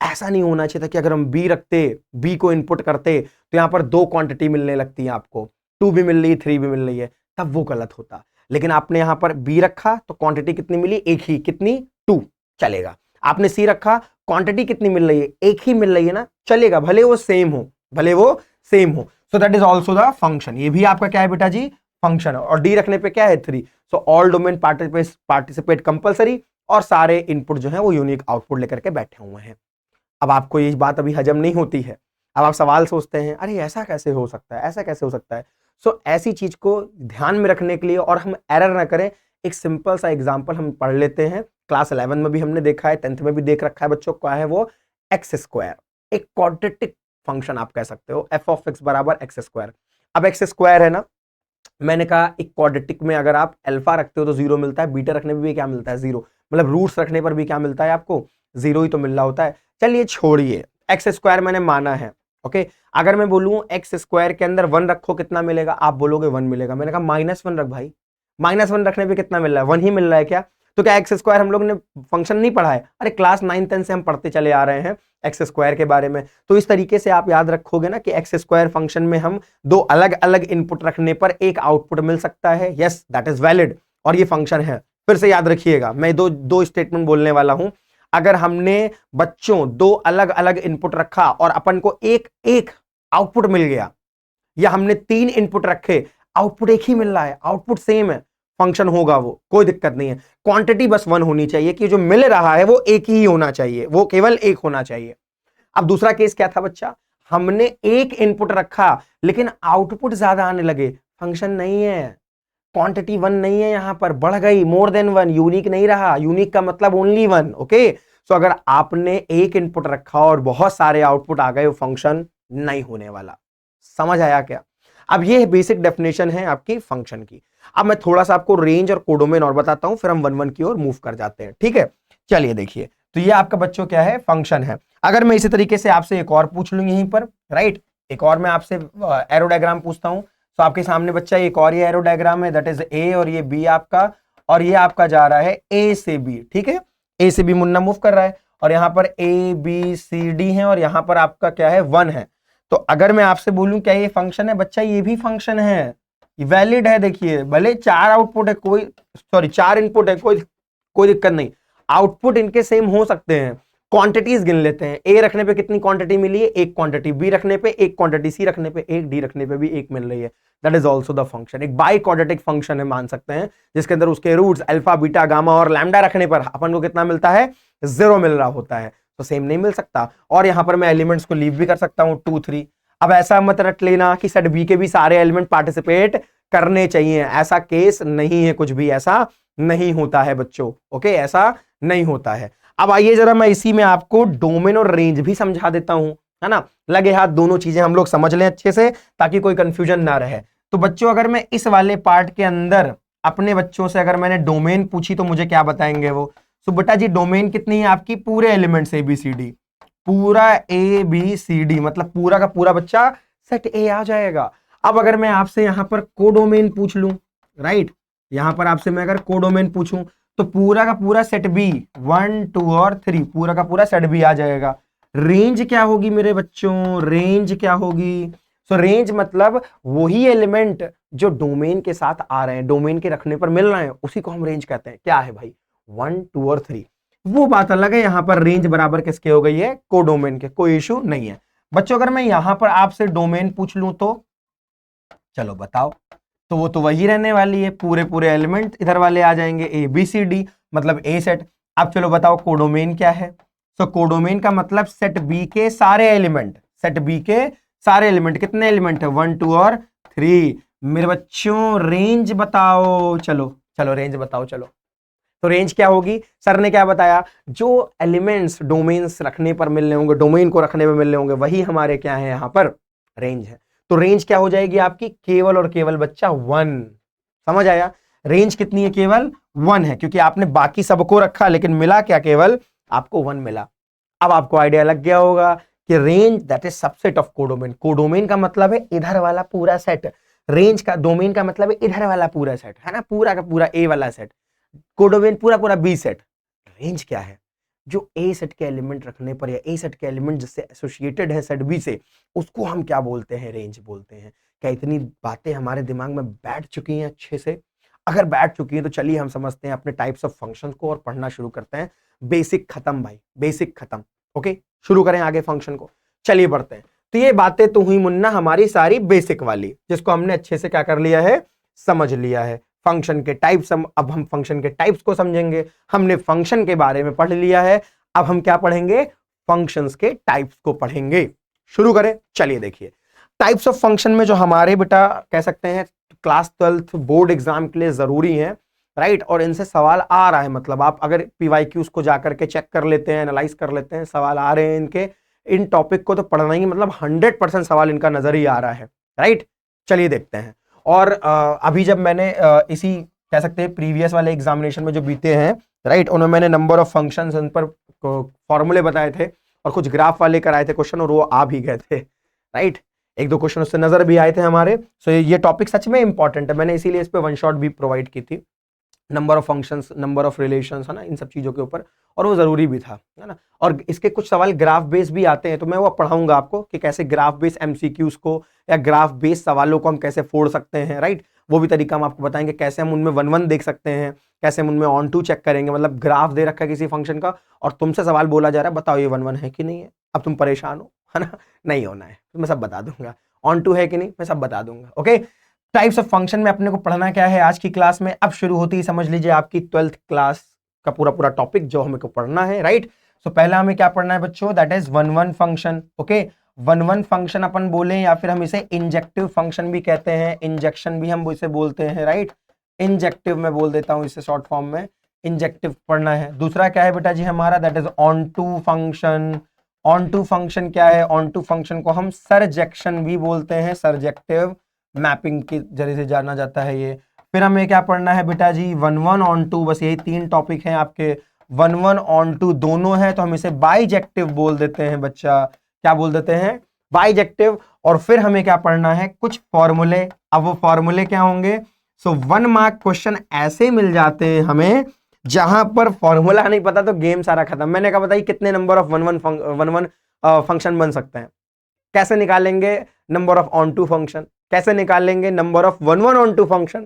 ऐसा नहीं होना चाहिए था कि अगर हम B रखते, B को इनपुट करते तो यहां पर 2 क्वांटिटी मिलने लगती है आपको, 2 भी मिल रही है, 3 भी मिल रही है, तब वो गलत होता। लेकिन आपने यहां पर B रखा तो क्वांटिटी कितनी मिली? एक ही। कितनी? 2, चलेगा। आपने C रखा, क्वांटिटी कितनी मिल रही है? एक ही मिल रही है ना, चलेगा, भले वो सेम हो, भले वो सेम हो। So that is also the function. ये भी आपका क्या है बेटा जी? फंक्शन है। और D रखने पे क्या है? 3। So all domain participate compulsory और सारे इनपुट जो है वो यूनिक आउटपुट लेकर के बैठे हुए हैं। अब आपको ये बात अभी हजम नहीं होती है। अब आप सवाल सोचते हैं, अरे ऐसा कैसे हो सकता है, ऐसा कैसे हो सकता है? सो ऐसी चीज को ध्यान में रखने के लिए और हम एरर ना करें, एक सिंपल सा एग्जांपल हम पढ़ लेते हैं। क्लास 11 में भी हमने देखा है, 10th में भी देख रखा है बच्चों, क्या है वो? X square. एक क्वाड्रेटिक फंक्शन आप कह सकते हो, एफ ऑफ एक्स बराबर एक्स स्क्वायर। अब एक्स स्क्वायर है ना, मैंने कहा एक क्वाड्रेटिक में अगर आप अल्फा रखते हो तो 0 मिलता है, बीटा रखने में भी क्या मिलता है? 0। मतलब रूट्स रखने पर भी क्या मिलता है आपको? 0 ही तो मिल रहा होता है। चलिए छोड़िए, एक्स स्क्वायर मैंने माना है। ओके, अगर मैं बोलूं एक्स स्क्वायर के अंदर 1 रखो, कितना मिलेगा? आप बोलोगे 1 मिलेगा। मैंने कहा -1 रख भाई, -1 रखने पे कितना मिल रहा है? 1 ही मिल रहा है क्या? तो क्या एक्स स्क्वायर हम लोग ने फंक्शन नहीं पढ़ा है? अरे क्लास 9-10 से हम पढ़ते चले आ रहे हैं एक्स स्क्वायर के बारे में। तो इस तरीके से आप याद रखोगे ना कि एक्स स्क्वायर फंक्शन में हम 2 अलग अलग इनपुट रखने पर एक आउटपुट मिल सकता है। यस, दैट इज वैलिड और ये फंक्शन है। फिर से याद रखिएगा, मैं दो स्टेटमेंट बोलने वाला हूं। अगर हमने बच्चों 2 अलग अलग इनपुट रखा और अपन को एक एक आउटपुट मिल गया, या हमने 3 इनपुट रखे, आउटपुट एक ही मिल रहा है, आउटपुट सेम है, फंक्शन होगा वो, कोई दिक्कत नहीं है। क्वांटिटी बस 1 होनी चाहिए कि जो मिल रहा है वो एक ही होना चाहिए, वो केवल एक होना चाहिए। अब दूसरा केस क्या था बच्चा? हमने एक इनपुट रखा लेकिन आउटपुट ज्यादा आने लगे, फंक्शन नहीं है। क्वांटिटी 1 नहीं है, यहां पर बढ़ गई, मोर देन 1, यूनिक नहीं रहा। यूनिक का मतलब ओनली 1। ओके, सो अगर आपने एक इनपुट रखा और बहुत सारे आउटपुट आ गए, वो फंक्शन नहीं होने वाला। समझ आया क्या? अब ये बेसिक डेफिनेशन है आपकी फंक्शन की। अब मैं थोड़ा सा आपको रेंज और कोडोमेन और बताता हूं, फिर हम 1-1 की ओर मूव कर जाते हैं। ठीक है, चलिए देखिए, तो ये आपका बच्चों क्या है? फंक्शन है। अगर मैं इसी तरीके से आपसे एक और पूछ लूं यहीं पर, राइट, एक और मैं आपसे एरो डायग्राम पूछता हूं, तो आपके सामने बच्चा एक और ये एरो डायग्राम है, दैट इज ए और ये बी आपका, और ये आपका जा रहा है ए से बी। ठीक है, ए से बी मुन्ना मूव कर रहा है और यहां पर ए बी सी डी है और यहां पर आपका क्या है? 1 है। तो अगर मैं आपसे बोलूं क्या ये फंक्शन है? बच्चा ये भी फंक्शन है, वैलिड है। देखिए, भले 4 आउटपुट है, कोई 4 इनपुट है, कोई दिक्कत नहीं, आउटपुट इनके सेम हो सकते हैं। क्वांटिटीज गिन लेते हैं। ए रखने पे कितनी क्वांटिटी मिली है? एक क्वांटिटी। बी रखने पे एक क्वांटिटी, सी रखने पे एक, डी रखने पे भी एक मिल रही है। That is also the function. एक बाई क्वाड्रेटिक फंक्शन है मान सकते हैं, जिसके अंदर उसके रूट्स अल्फा, बीटा, गामा और लैम्डा रखने पर अपन को कितना मिलता है? 0 मिल रहा होता है। तो सेम नहीं मिल सकता। और यहां पर मैं एलिमेंट्स को लीव भी कर सकता हूं, 2 3। अब ऐसा मत रट लेना कि सेट बी के भी सारे एलिमेंट पार्टिसिपेट करने चाहिए, ऐसा केस नहीं है, कुछ भी ऐसा नहीं होता है बच्चों। ओके, ऐसा नहीं होता है। अब आइए जरा मैं इसी में आपको डोमेन और रेंज भी समझा देता हूं, है ना। लगे हाथ दोनों चीजें हम लोग समझ लें अच्छे से ताकि कोई कंफ्यूजन ना रहे। तो बच्चों अगर मैं इस वाले पार्ट के अंदर अपने बच्चों से अगर मैंने डोमेन पूछी तो मुझे क्या बताएंगे वो। तो बेटा जी डोमेन कितनी है आपकी, पूरे एलिमेंट्स ABCD, पूरा ABCD मतलब पूरा का पूरा बच्चा सेट ए आ जाएगा। अब अगर मैं आपसे यहां पर कोडोमेन पूछ लूं, राइट, यहां पर आपसे मैं अगर कोडोमेन पूछूं तो पूरा का पूरा सेट बी 1 2 और 3 पूरा का पूरा सेट बी आ जाएगा। रेंज क्या होगी मेरे बच्चों, रेंज क्या होगी। सो रेंज मतलब वही एलिमेंट जो डोमेन के साथ आ रहे हैं, डोमेन के रखने पर मिल रहे हैं, उसी को हम रेंज कहते हैं। क्या है भाई, 1 2 और 3। वो बात अलग है, यहां पर रेंज बराबर किसके हो गई है, कोडोमेन के, कोई इशू नहीं है। बच्चों अगर मैं यहां पर आपसे डोमेन पूछ लूं तो चलो बताओ, तो वो तो वही रहने वाली है, पूरे पूरे एलिमेंट इधर वाले आ जाएंगे ABCD मतलब ए सेट। अब चलो बताओ कोडोमेन क्या है। तो कोडोमेन का मतलब सेट बी के सारे एलिमेंट, सेट बी के सारे एलिमेंट, कितने एलिमेंट है 1 2 और 3। मेरे बच्चों रेंज बताओ, चलो चलो रेंज बताओ चलो। तो रेंज क्या होगी, सर ने क्या बताया, जो एलिमेंट्स डोमेन्स रखने पर मिल रहे होंगे, डोमेन को रखने पर मिल रहे होंगे, वही हमारे क्या है यहां पर रेंज है। तो रेंज क्या हो जाएगी आपकी, केवल और केवल बच्चा 1। समझ आया, रेंज कितनी है, केवल 1 है, क्योंकि आपने बाकी सबको रखा लेकिन मिला क्या, केवल आपको 1 मिला। अब आपको आइडिया लग गया होगा कि range that is subset of codomain. Codomain का मतलब है इधर वाला पूरा सेट, रेंज का, डोमेन का मतलब है इधर वाला पूरा सेट, है ना, पूरा का पूरा ए वाला सेट, कोडोमेन पूरा पूरा बी सेट। रेंज क्या है, जो ए सेट के एलिमेंट रखने पर या ए सेट के एलिमेंट जिससे एसोसिएटेड है सेट बी से, उसको हम क्या बोलते हैं, रेंज बोलते हैं। क्या इतनी बातें हमारे दिमाग में बैठ चुकी हैं अच्छे से? अगर बैठ चुकी हैं तो चलिए हम समझते हैं अपने टाइप्स ऑफ फंक्शन को और पढ़ना शुरू करते हैं। बेसिक खत्म भाई, बेसिक खत्म। ओके, शुरू करें आगे फंक्शन को, चलिए बढ़ते हैं। तो ये बातें तो हुई मुन्ना हमारी सारी बेसिक वाली, जिसको हमने अच्छे से क्या कर लिया है, समझ लिया है। फंक्शन के टाइप्स, अब हम फंक्शन के टाइप्स को समझेंगे। हमने फंक्शन के बारे में पढ़ लिया है, अब हम क्या पढ़ेंगे, फंक्शंस के टाइप्स को पढ़ेंगे। शुरू करें, चलिए देखिए। टाइप्स ऑफ फंक्शन में जो हमारे बेटा कह सकते हैं क्लास 12th बोर्ड एग्जाम के लिए जरूरी है, राइट, और इनसे सवाल आ रहा है, मतलब आप अगर PYQs को जाकर के चेक कर लेते हैं, एनालाइज कर लेते हैं, सवाल आ रहे हैं इनके, इन टॉपिक को तो पढ़ना ही, मतलब 100% सवाल इनका नजर ही आ रहा है, राइट। चलिए देखते हैं। और अभी जब मैंने इसी कह सकते हैं प्रीवियस वाले एग्जामिनेशन में जो बीते हैं, राइट, उन्होंने मैंने नंबर ऑफ फंक्शंस उन पर फॉर्मूले बताए थे और कुछ ग्राफ वाले कराए थे क्वेश्चन, और वो आ भी गए थे, राइट। एक दो क्वेश्चन उससे नजर भी आए थे हमारे। सो ये टॉपिक सच में इंपॉर्टेंट है, मैंने इसीलिए इस पे वन शॉट भी प्रोवाइड की थी, number of functions, number of relations, है ना, इन सब चीजों के ऊपर, और वो जरूरी भी था, है ना। और इसके कुछ सवाल ग्राफ बेस भी आते हैं, तो मैं वो पढ़ाऊंगा आपको कि कैसे ग्राफ बेस MCQs को या ग्राफ बेस सवालों को हम कैसे फोड़ सकते हैं, राइट। वो भी तरीका हम आपको बताएंगे, कैसे हम उनमें 1 1 देख सकते हैं, कैसे हम उनमें ऑन टू चेक करेंगे, मतलब ग्राफ दे रखा है किसी फंक्शन का और तुमसे सवाल बोला जा रहा है, बताओ ये 1 1 है कि नहीं है। अब तुम परेशान हो, है ना, नहीं होना है, तो मैं सब बता दूंगा। ऑन टू है कि नहीं, मैं सब बता दूंगा। ओके, टाइप्स ऑफ फंक्शन में अपने को पढ़ना क्या है आज की क्लास में, अब शुरू होती है, समझ लीजिए आपकी 12th क्लास का पूरा पूरा टॉपिक जो हमें को पढ़ना है, राइट। सो पहला हमें क्या पढ़ना है बच्चों, that is 1 1 function. Okay, 1 1 function अपन बोले, या फिर हम इसे इंजेक्टिव फंक्शन भी कहते हैं, इंजेक्शन भी हम इसे बोलते हैं, राइट। इंजेक्टिव में बोल देता हूं इसे शॉर्ट फॉर्म में, इंजेक्टिव पढ़ना है। दूसरा क्या है बेटा जी हमारा, that is onto function. Onto function क्या है, ऑन टू फंक्शन को हम सरजेक्शन भी बोलते हैं, सरजेक्टिव मैपिंग के जरिए से जाना जाता है ये। फिर हमें क्या पढ़ना है बेटा जी, 1 1 ऑन टू, बस यही 3 टॉपिक हैं आपके। 1 1 ऑन टू दोनों है तो हम इसे बाइजेक्टिव बोल देते हैं बच्चा, क्या बोल देते हैं, बाइजेक्टिव। और फिर हमें क्या पढ़ना है, कुछ फॉर्मूले। अब वो फॉर्मूले क्या होंगे, सो 1 मार्क क्वेश्चन ऐसे मिल जाते हैं हमें जहां पर फॉर्मूला नहीं पता तो गेम सारा खत्म। मैंने कहा बताइए कितने नंबर ऑफ 1 1 फंक्शन बन सकते हैं, कैसे निकालेंगे number of onto function, कैसे निकालेंगे number of 1 1 onto function.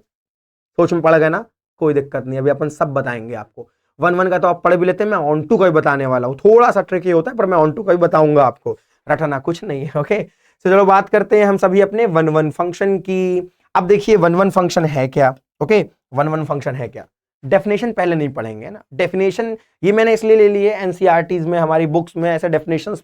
सोच में पड़ गए ना, कोई दिक्कत नहीं, अभी अपन सब बताएंगे आपको। 1 1 का तो आप पढ़ भी लेते हैं, मैं ऑन टू का भी बताने वाला हूं, थोड़ा सा ट्रिकी होता है पर मैं ऑन टू का भी बताऊंगा आपको, रटना कुछ नहीं है। ओके, तो चलो बात करते हैं हम सभी अपने 1 1 फंक्शन की। अब देखिए 1 1 फंक्शन है क्या, ओके, 1 1 फंक्शन है क्या, डेफिनेशन पहले नहीं पढ़ेंगे ना। डेफिनेशन ये मैंने इसलिए ले ली है, एनसीईआरटीज में हमारी बुक्स में ऐसे डेफिनेशंस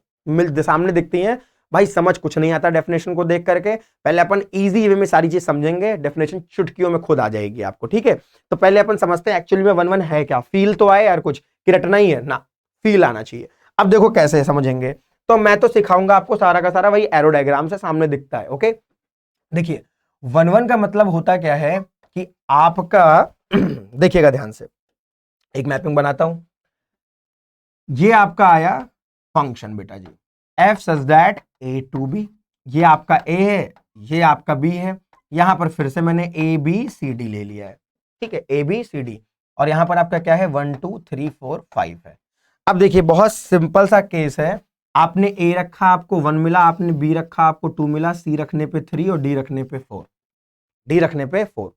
सामने दिखती हैं, भाई समझ कुछ नहीं आता डेफिनेशन को देख करके। पहले अपन इजी वे में सारी चीज समझेंगे, डेफिनेशन चुटकियों में खुद आ जाएगी आपको, ठीक है। तो पहले अपन समझते हैं एक्चुअली में 1 1 है क्या, फील तो आए यार कुछ कि रटना ही है ना, फील आना चाहिए। अब देखो कैसे समझेंगे, तो मैं तो सिखाऊंगा आपको सारा का सारा वही एरो डायग्राम से सामने दिखता है। ओके, देखिए 1 1 का मतलब होता क्या है कि आपका देखिएगा ध्यान से, एक मैपिंग बनाता हूं। ये आपका आया फंक्शन बेटा जी, f such that a to b, ये आपका a है, ये आपका b है। यहां पर फिर से मैंने a b c d ले लिया है, ठीक है, a b c d, और यहां पर आपका क्या है 1 2 3 4 5 है। अब देखिए बहुत सिंपल सा केस है, आपने a रखा आपको 1 मिला, आपने b रखा आपको 2 मिला, c रखने पे 3 और d रखने पे 4, d रखने पे 4।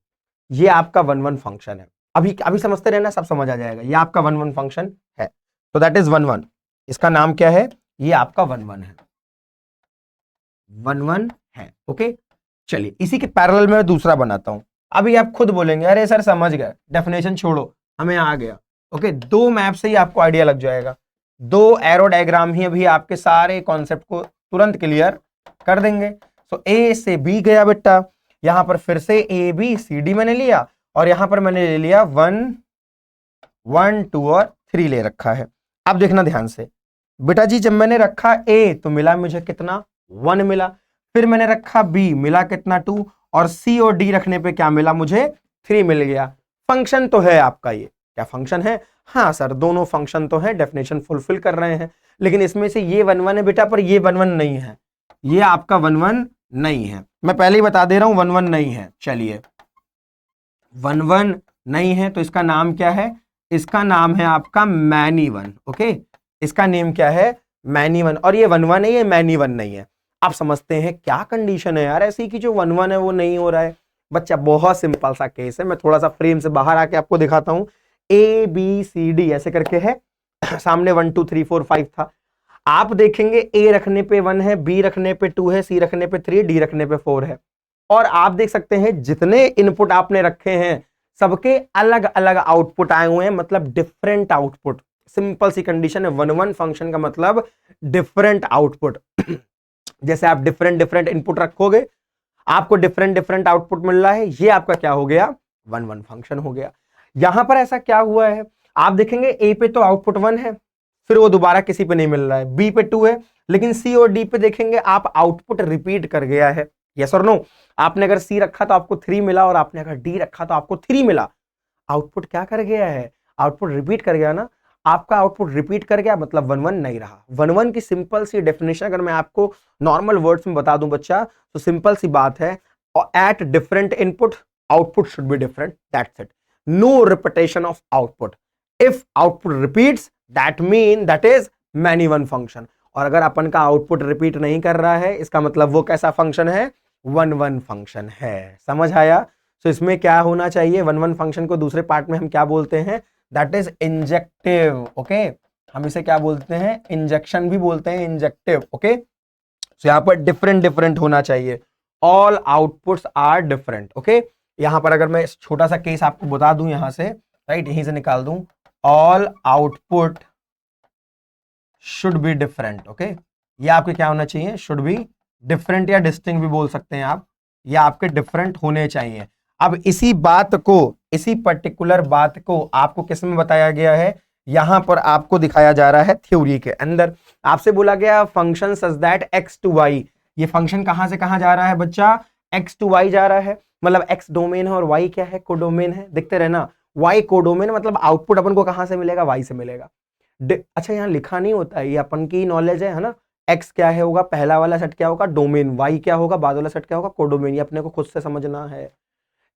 ये आपका 1 1 फंक्शन है। अभी अभी समझते रहना, सब समझ आ जाएगा। ये आपका 1 1 फंक्शन है, तो दैट इज 1 1। इसका नाम क्या है, ये आपका 1 1 है, 1 1 है। ओके, चलिए इसी के पैरेलल में दूसरा बनाता हूं। अभी आप खुद बोलेंगे अरे सर समझ गए, डेफिनेशन छोड़ो हमें आ गया। ओके, 2 मैप से ही आपको आइडिया लग जाएगा, 2 एरो डायग्राम ही अभी आपके सारे कॉन्सेप्ट को तुरंत क्लियर कर देंगे। तो ए से बी गया बेटा, यहां पर फिर से ए बी सी डी मैंने लिया, और यहां पर मैंने ले लिया 1 1 2 और 3 ले रखा है। अब देखना ध्यान से बेटा जी, जब मैंने रखा ए तो मिला मुझे कितना 1 मिला, फिर मैंने रखा बी मिला कितना 2, और सी और डी रखने पे क्या मिला मुझे 3 मिल गया। फंक्शन तो है आपका, ये क्या फंक्शन है, हाँ सर दोनों फंक्शन तो है, डेफिनेशन फुलफिल कर रहे हैं, लेकिन इसमें से ये 1 1 है बेटा, पर ये 1 1 नहीं है, ये आपका 1 1 नहीं है। मैं पहले ही बता दे रहा हूं 1 1 नहीं है। चलिए 1 1 नहीं है तो इसका नाम क्या है, इसका नाम है आपका मैनी वन। ओके, इसका नेम क्या है, मैनी वन। और ये 1 1 है, ये मैनी वन नहीं है। आप समझते हैं क्या कंडीशन है यार ऐसी कि जो 1 1 है वो नहीं हो रहा है। बच्चा बहुत सिंपल सा केस है, मैं थोड़ा सा फ्रेम से बाहर आके आपको दिखाता हूं। ए बी सी डी ऐसे करके है, सामने 1 2 3 4 5 था। आप देखेंगे ए रखने पे 1 है, बी रखने पे 2 है, सी रखने पे 3, डी रखने पे 4 है। और आप देख सकते हैं जितने इनपुट आपने रखे हैं सबके अलग अलग आउटपुट आए हुए हैं, मतलब डिफरेंट आउटपुट। सिंपल सी कंडीशन है, 1 1 फंक्शन का मतलब डिफरेंट आउटपुट। जैसे आप डिफरेंट डिफरेंट इनपुट रखोगे आपको डिफरेंट डिफरेंट आउटपुट मिल रहा है, ये आपका क्या हो गया 1 1 फंक्शन हो गया। यहां पर ऐसा क्या हुआ है, आप देखेंगे ए पे तो आउटपुट 1 है, फिर वो दोबारा किसी पे नहीं मिल रहा है, बी पे 2 है, लेकिन सी और डी पे देखेंगे आप आउटपुट रिपीट कर गया है। यस और नो, आपने अगर सी रखा तो आपको 3 मिला, और आपने अगर डी रखा तो आपको 3 मिला। आउटपुट क्या कर गया है, आउटपुट रिपीट कर गया ना। आपका आउटपुट रिपीट कर गया मतलब 1 1 नहीं रहा। 1 1 की सिंपल सी डेफिनेशन अगर मैं आपको नॉर्मल वर्ड्स में बता दूं बच्चा, तो सिंपल सी बात है, at different input output should be different, that's it. No repetition of output. If output repeats that mean that is many one function. और अगर अपन का आउटपुट रिपीट नहीं कर रहा है इसका मतलब वो कैसा फंक्शन है, 1 1 फंक्शन है। समझ आया। तो इसमें क्या होना चाहिए, 1 1 फंक्शन को दूसरे पार्ट में हम क्या बोलते हैं, दैट इज इंजेक्टिव। ओके, हम इसे क्या बोलते हैं, इंजेक्शन भी बोलते हैं, इंजेक्टिव। ओके, तो यहां पर डिफरेंट डिफरेंट होना चाहिए, all outputs are different. Okay, यहां पर अगर मैं छोटा सा केस आपको बता दूं यहां से, राइट, यहीं से निकाल दूं, all output should be different. Okay, ये आपके क्या होना चाहिए, शुड बी डिफरेंट, या डिस्टिंक्ट भी बोल सकते हैं आप, ये आपके डिफरेंट होने चाहिए। अब इसी बात को, इसी पर्टिकुलर बात को आपको किस में बताया गया है, यहां पर आपको दिखाया जा रहा है थ्योरी के अंदर। आपसे बोला गया function such that x to y, ये फंक्शन कहां से कहां जा रहा है बच्चा, x टू y जा रहा है, मतलब x डोमेन है और y क्या है, कोडोमेन है। देखते रहना, y कोडोमेन मतलब आउटपुट अपन को कहां से मिलेगा, y से मिलेगा। अच्छा यहाँ लिखा नहीं होता है, ये अपन की नॉलेज है ना। x क्या है होगा, पहला वाला सेट क्या होगा, डोमेन, y क्या होगा, बाद वाला सेट क्या होगा, कोडोमेन। ये अपने को खुद से समझना है।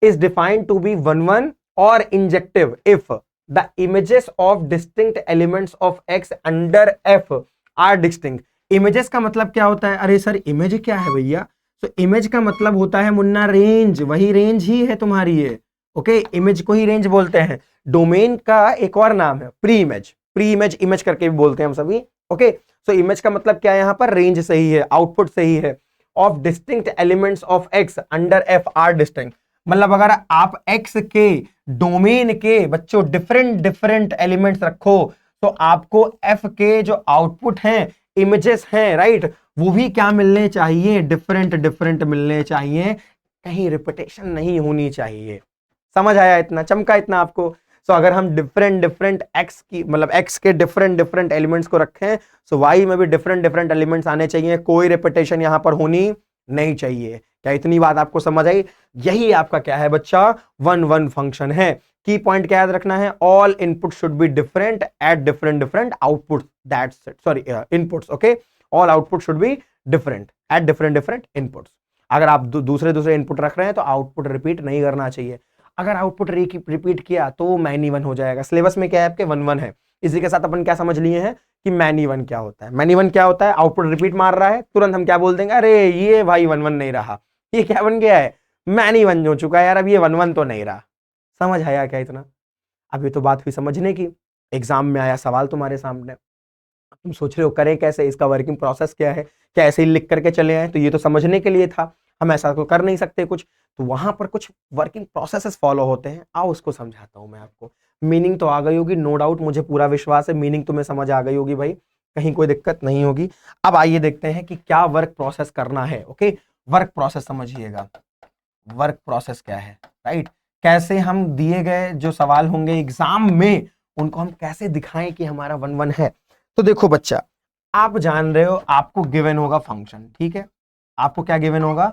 is defined to be 1 1 or injective if the images of distinct elements of x under f are distinct। images का मतलब क्या होता है, अरे सर इमेज क्या है भैया, तो इमेज का मतलब होता है मुन्ना रेंज, वही रेंज ही है तुम्हारी ये। ओके, इमेज को ही रेंज बोलते हैं। डोमेन का एक और नाम है pre image, pre image image करके भी बोलते हैं हम सभी। ओके, सो इमेज का मतलब क्या है, यहाँ पर रेंज सही है, आउटपुट सही है। Of distinct elements of x under F R distinct, मतलब अगर आप x के डोमेन के बच्चों डिफरेंट डिफरेंट एलिमेंट्स रखो तो आपको f के जो आउटपुट हैं, इमेजेस हैं, राइट, वो भी क्या मिलने चाहिए, डिफरेंट डिफरेंट मिलने चाहिए, कहीं रिपीटेशन नहीं होनी चाहिए। समझ आया इतना, चमका इतना आपको। सो अगर हम डिफरेंट डिफरेंट एक्स की मतलब एक्स के डिफरेंट डिफरेंट एलिमेंट्स को रखें, सो वाई में भी डिफरेंट डिफरेंट एलिमेंट्स आने चाहिए, कोई रिपीटेशन यहां पर होनी नहीं चाहिए। क्या इतनी बात आपको समझ आई? यही आपका क्या है बच्चा, 1-1 फंक्शन है। की पॉइंट क्या याद रखना है, all input should be different at different different output, that's it, sorry inputs, okay, all output should be different at different different inputs. अगर आप दूसरे दूसरे इनपुट रख रहे हैं तो आउटपुट रिपीट नहीं करना चाहिए। अगर आउटपुट रिपीट किया तो मैनी वन हो जाएगा। सिलेबस में क्या है आपके 1-1 है। इसी के साथ अपन क्या समझ लिए हैं कि मैनी वन क्या होता है। मैनी वन क्या होता है, आउटपुट रिपीट मार रहा है, तुरंत हम क्या बोल देंगे, अरे ये भाई 1-1 नहीं रहा, ये क्या बन गया है, मैनी वन हो चुका है यार, अब ये 1-1 तो नहीं रहा। समझ आया क्या इतना? अब ये तो बात हुई समझने की। एग्जाम में आया सवाल तुम्हारे सामने, तुम सोच रहे हो करें कैसे, इसका वर्किंग प्रोसेस क्या है, क्या ऐसे ही लिख करके चले आए? तो ये तो समझने के लिए था, हम ऐसा तो कर नहीं सकते कुछ, तो वहां पर कुछ वर्किंग प्रोसेसेस फॉलो होते हैं। आओ उसको समझाता हूं मैं आपको। मीनिंग तो आ गई होगी, नो डाउट, मुझे पूरा विश्वास है मीनिंग तुम्हें समझ आ गई होगी भाई, कहीं कोई दिक्कत नहीं होगी। अब आइए देखते हैं कि क्या वर्क प्रोसेस करना है। ओके, वर्क प्रोसेस समझिएगा, वर्क प्रोसेस क्या है, राइट? कैसे हम दिए गए जो सवाल होंगे एग्जाम में उनको हम कैसे दिखाएं कि हमारा 1-1 है। तो देखो बच्चा, आप जान रहे हो आपको गिवन होगा फंक्शन, ठीक है, आपको क्या गिवन होगा,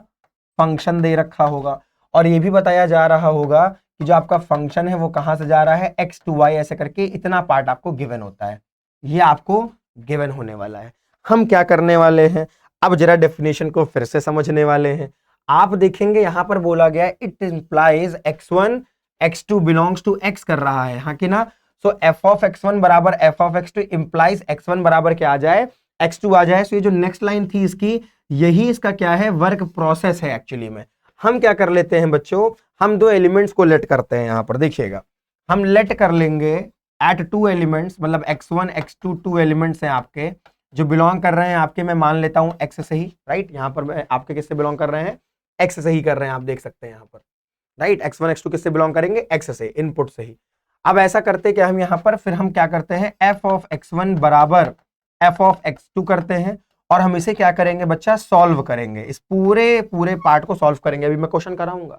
फंक्शन दे रखा होगा, और ये भी बताया जा रहा होगा कि जो आपका फंक्शन है वो कहां से जा रहा है, x to y ऐसे करके इतना पार्ट आपको गिवन होता है, ये आपको गिवन होने वाला है। हम क्या करने वाले हैं, अब जरा डेफिनेशन को फिर से समझने वाले हैं। आप देखेंगे यहां पर बोला गया है it implies x1 x2 belongs to x कर रहा है, हाँ कि ना? सो f ऑफ x1 बराबर f of x2 implies x1 बराबर क्या आ जाए, x2 आ जाए। सो ये जो नेक्स्ट लाइन थी इसकी, यही इसका क्या है, वर्क प्रोसेस है। एक्चुअली में हम क्या कर लेते हैं बच्चों, हम दो एलिमेंट्स को लेट करते हैं। यहां पर देखिएगा, हम लेट कर लेंगे एट टू एलिमेंट्स, मतलब x1 x2 टू एलिमेंट्स हैं आपके जो बिलोंग कर रहे हैं आपके, मैं मान लेता हूं x से ही, राइट? यहां पर मैं आपके किससे बिलोंग कर रहे हैं, x से ही कर रहे हैं, आप देख सकते हैं यहां पर, राइट? x1 x2 किससे बिलोंग करेंगे, x से, इनपुट से ही। अब ऐसा करते क्या हम यहां पर, फिर हम क्या करते हैं, f ऑफ x1 बराबर f ऑफ x2 करते हैं, और हम इसे क्या करेंगे बच्चा, सॉल्व करेंगे, इस पूरे पूरे पार्ट को सॉल्व करेंगे। अभी मैं क्वेश्चन कराऊंगा,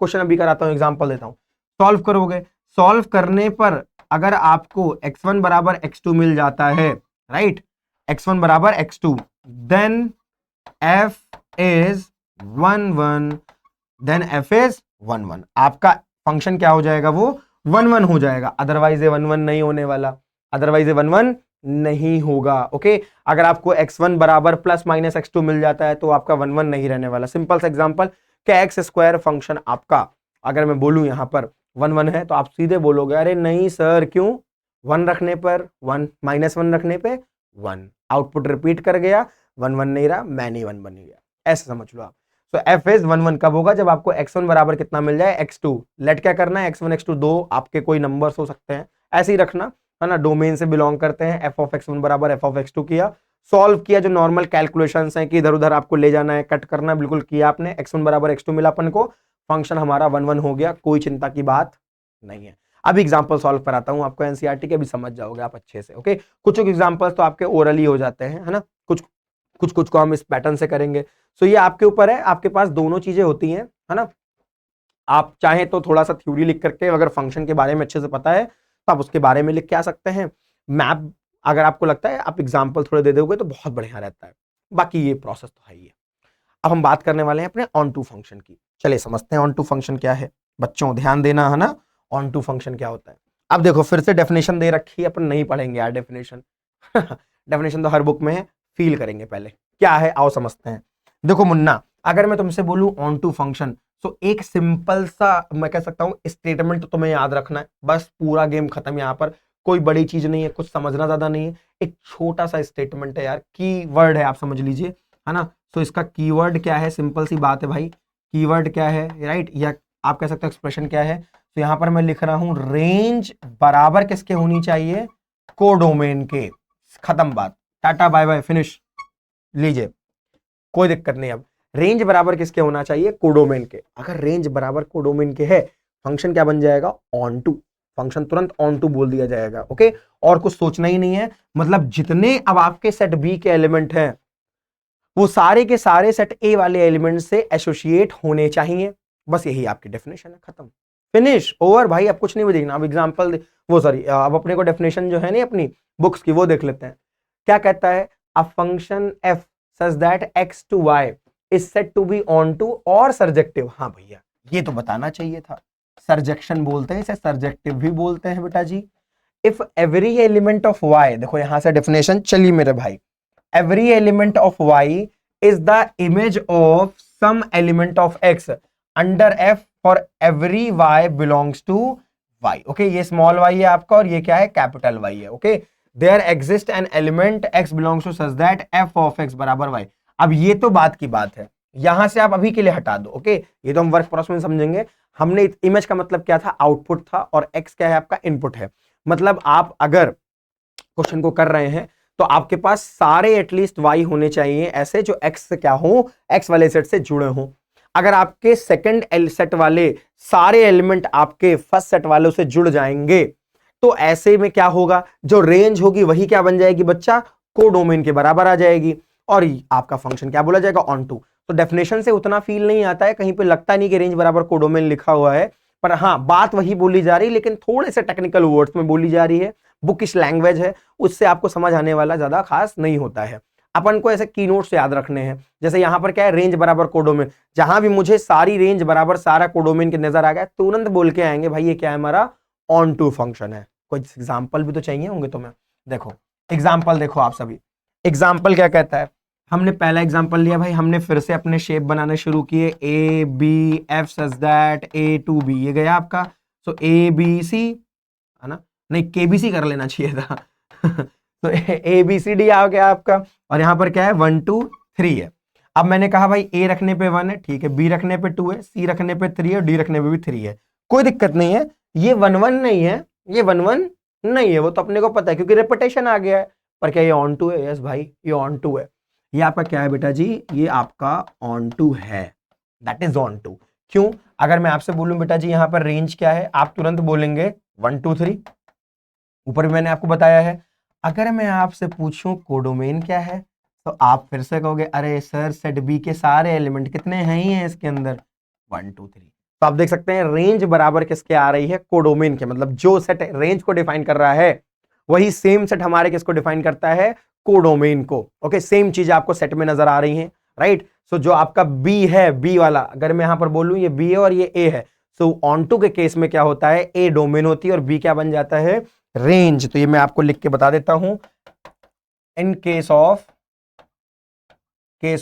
क्वेश्चन अभी कराता हूं, एग्जांपल देता हूं। सॉल्व करोगे, सॉल्व करने पर अगर आपको x1 बराबर x2 मिल जाता है, राइट, x1 बराबर x2, then f is 1-1, then f is 1-1, आपका फंक्शन क्या हो जाएगा, वो 1-1 हो जाएगा। अदरवाइज ये 1-1 नहीं होने वाला, अदरवाइज ये 1-1 नहीं होगा। ओके, अगर आपको x1 बराबर प्लस माइनस x2 मिल जाता है तो आपका 1-1 नहीं रहने वाला। सिंपल सा एग्जांपल, क्या एक्स स्क्वायर फंक्शन आपका अगर मैं बोलूं यहां पर 1-1 है, तो आप सीधे बोलोगे अरे नहीं सर, क्यों, 1 रखने पर 1, -1 रखने पे 1, आउटपुट रिपीट कर गया, 1-1 नहीं रहा, मैनी 1 बन गया, ऐसे समझ लो आप। तो f इज 1-1 कब होगा, जब आपको x1 बराबर कितना मिल जाए, x2। लेट क्या करना है, x1 x2 दो आपके कोई नंबर्स हो सकते हैं, ऐसे ही रखना है ना, डोमेन से बिलोंग करते हैं। f ऑफ x1 बराबर f ऑफ x2 किया, सॉल्व किया, जो नॉर्मल कैलकुलेशंस हैं कि इधर उधर आपको ले जाना है, कट करना है, बिल्कुल किया आपने, x1 बराबर x2 मिला अपन को, फंक्शन हमारा 1-1 हो गया, कोई चिंता की बात नहीं है। अब एग्जांपल सॉल्व कराता हूं आपको एनसीईआरटी के, अभी समझ जाओगे आप अच्छे से। ओके, कुछ एग्जांपल्स तो आपके ओरली हो जाते हैं, है ना, कुछ को हम इस पैटर्न से करेंगे। सो ये आपके ऊपर है, आपके पास दोनों चीजें होती हैं, है ना। आप चाहें तो थोड़ा सा थ्योरी लिख करके, अगर फंक्शन के बारे में अच्छे से पता है तो आप उसके बारे में लिख के आ सकते हैं। मैप अगर आपको लगता है आप एग्जाम्पल थोड़े दे दोगे तो बहुत बढ़िया रहता है, बाकी ये प्रोसेस तो है ही है। अब हम बात करने वाले हैं अपने ऑन टू फंक्शन की। चलिए समझते हैं ऑन टू फंक्शन क्या है। बच्चों ध्यान देना, है ना, ऑन टू फंक्शन क्या होता है। अब देखो फिर से डेफिनेशन दे रखी है, अपन नहीं पढ़ेंगे यार डेफिनेशन डेफिनेशन तो हर बुक में है, फील करेंगे पहले क्या है, आओ समझते हैं। देखो मुन्ना, अगर मैं तुमसे बोलूं ऑन टू फंक्शन, तो एक सिंपल सा मैं कह सकता हूं स्टेटमेंट तो तुम्हें याद रखना है, बस पूरा गेम खत्म। यहां पर कोई बड़ी चीज नहीं है, कुछ समझना ज्यादा नहीं है, एक छोटा सा स्टेटमेंट है यार, की वर्ड है, आप समझ लीजिए, है ना। तो इसका कीवर्ड क्या है, सिंपल सी बात है भाई, कीवर्ड क्या है, राइट, या आप कह सकते हो एक्सप्रेशन क्या है। तो यहां पर मैं लिख रहा हूं रेंज बराबर किसके होनी चाहिए, कोडोमेन के, खत्म बात, टाटा बाय बाय फिनिश, लीजिए कोई दिक्कत नहीं। अब रेंज बराबर किसके होना चाहिए, कोडोमेन के। अगर रेंज बराबर कोडोमेन के है, फंक्शन क्या बन जाएगा, ऑन टू, फंक्शन तुरंत ऑन टू बोल दिया जाएगा। ओके, और कुछ सोचना ही नहीं है, मतलब जितने अब आपके सेट बी के एलिमेंट हैं वो सारे के सारे सेट ए वाले एलिमेंट से एसोसिएट होने चाहिए, बस यही आपकी डेफिनेशन है, खत्म, फिनिश, ओवर भाई, अब कुछ नहीं भी देखना। अब एग्जांपल वो सॉरी अब अपने को डेफिनेशन जो है नहीं अपनी बुक्स की वो देख लेते हैं। क्या कहता है, a function f such that x to y is said to be onto और सर्जेक्टिव। हाँ भैया ये तो बताना चाहिए था, सर्जेक्शन बोलते हैं इसे, सर्जेक्टिव भी बोलते हैं बेटा जी। If every element of y, देखो यहां से डेफिनेशन चली मेरे भाई, every element of y is the image of some element of x under f for every y belongs to y। Okay, ये स्मॉल y है आपका और ये क्या है, कैपिटल Y है। Okay, there exist an element x belongs to such that f of x बराबर y। अब ये तो बात की बात है, यहां से आप अभी के लिए हटा दो। ओके, ये तो हम वर्क प्रोसेस में समझेंगे। हमने इमेज का मतलब क्या था, आउटपुट था, और x क्या है आपका, इनपुट है। मतलब आप अगर क्वेश्चन को कर रहे हैं तो आपके पास सारे एटलीस्ट y होने चाहिए ऐसे जो x से क्या हो, x वाले सेट से जुड़े हों। अगर आपके सेकंड सेट वाले सारे एलिमेंट आपके फर्स्ट सेट वालों से जुड़ जाएंगे तो ऐसे में क्या होगा, जो रेंज होगी वही क्या बन जाएगी बच्चा, कोडोमेन के बराबर आ जाएगी, और आपका फंक्शन क्या बोला जाएगा, ऑन टू। तो डेफिनेशन से उतना फील नहीं आता है, कहीं पे लगता नहीं कि रेंज बराबर कोडोमेन लिखा हुआ है, पर हाँ बात वही बोली जा रही है, लेकिन थोड़े से टेक्निकल वर्ड्स में बोली जा रही है, बुकिश लैंग्वेज है, उससे आपको समझ आने वाला ज्यादा खास नहीं होता है। अपन को ऐसे की नोट्स याद रखने हैं, जैसे यहां पर क्या है, रेंज बराबर कोडोमेन, जहां भी मुझे सारी रेंज बराबर सारा कोडोमेन के नजर आ गया तुरंत बोल के आएंगे भाई ये क्या है, हमारा ऑन टू फंक्शन है। कोई एग्जाम्पल भी तो चाहिए होंगे तुम्हें। देखो एग्जाम्पल देखो आप सभी, एग्जाम्पल क्या कहता है, हमने पहला एग्जाम्पल लिया भाई, हमने फिर से अपने शेप बनाने शुरू किए, A B f such that A to B, ये गया आपका। सो ए बी सी है ना, नहीं के बी सी कर लेना चाहिए था तो ए बी सी डी आ गया आपका, और यहां पर क्या है 1 2 3 है। अब मैंने कहा भाई ए रखने पे 1 है, ठीक है, बी रखने पे 2 है, सी रखने पे 3 है, डी रखने पे भी 3 है, कोई दिक्कत नहीं है। ये 1 1 नहीं है, ये 1 1 नहीं है, वो तो अपने को पता है क्योंकि रेपिटेशन आ गया है। पर क्या ये ऑन टू है, यस भाई ये ऑन टू है। ये आपका क्या है बेटा जी, ये आपका ऑन टू है, दैट इज ऑन टू। क्यों, अगर मैं आपसे बोलूं बेटा जी यहाँ पर रेंज क्या है, आप तुरंत बोलेंगे 1 2 3, ऊपर भी मैंने आपको बताया है। अगर मैं आपसे पूछूं कोडोमेन क्या है, तो आप फिर से कहोगे अरे सर सेट बी के सारे एलिमेंट कितने हैं ही हैं इसके अंदर, 1 2 3। तो आप देख सकते हैं रेंज बराबर किसके आ रही है, कोडोमेन के, मतलब जो सेट रेंज को डिफाइन कर रहा है वही सेम सेट हमारे किसको डिफाइन करता है, कोडोमेन को। ओके, सेम चीज आपको सेट में नजर आ रही है, राइट। सो जो आपका बी है, बी वाला अगर मैं यहां पर बोलूं ये बी है और ये ए है, सो ऑन टू के केस में क्या होता है, ए डोमेन होती है और बी क्या बन जाता है, रेंज। तो ये मैं आपको लिख के बता देता हूं, in case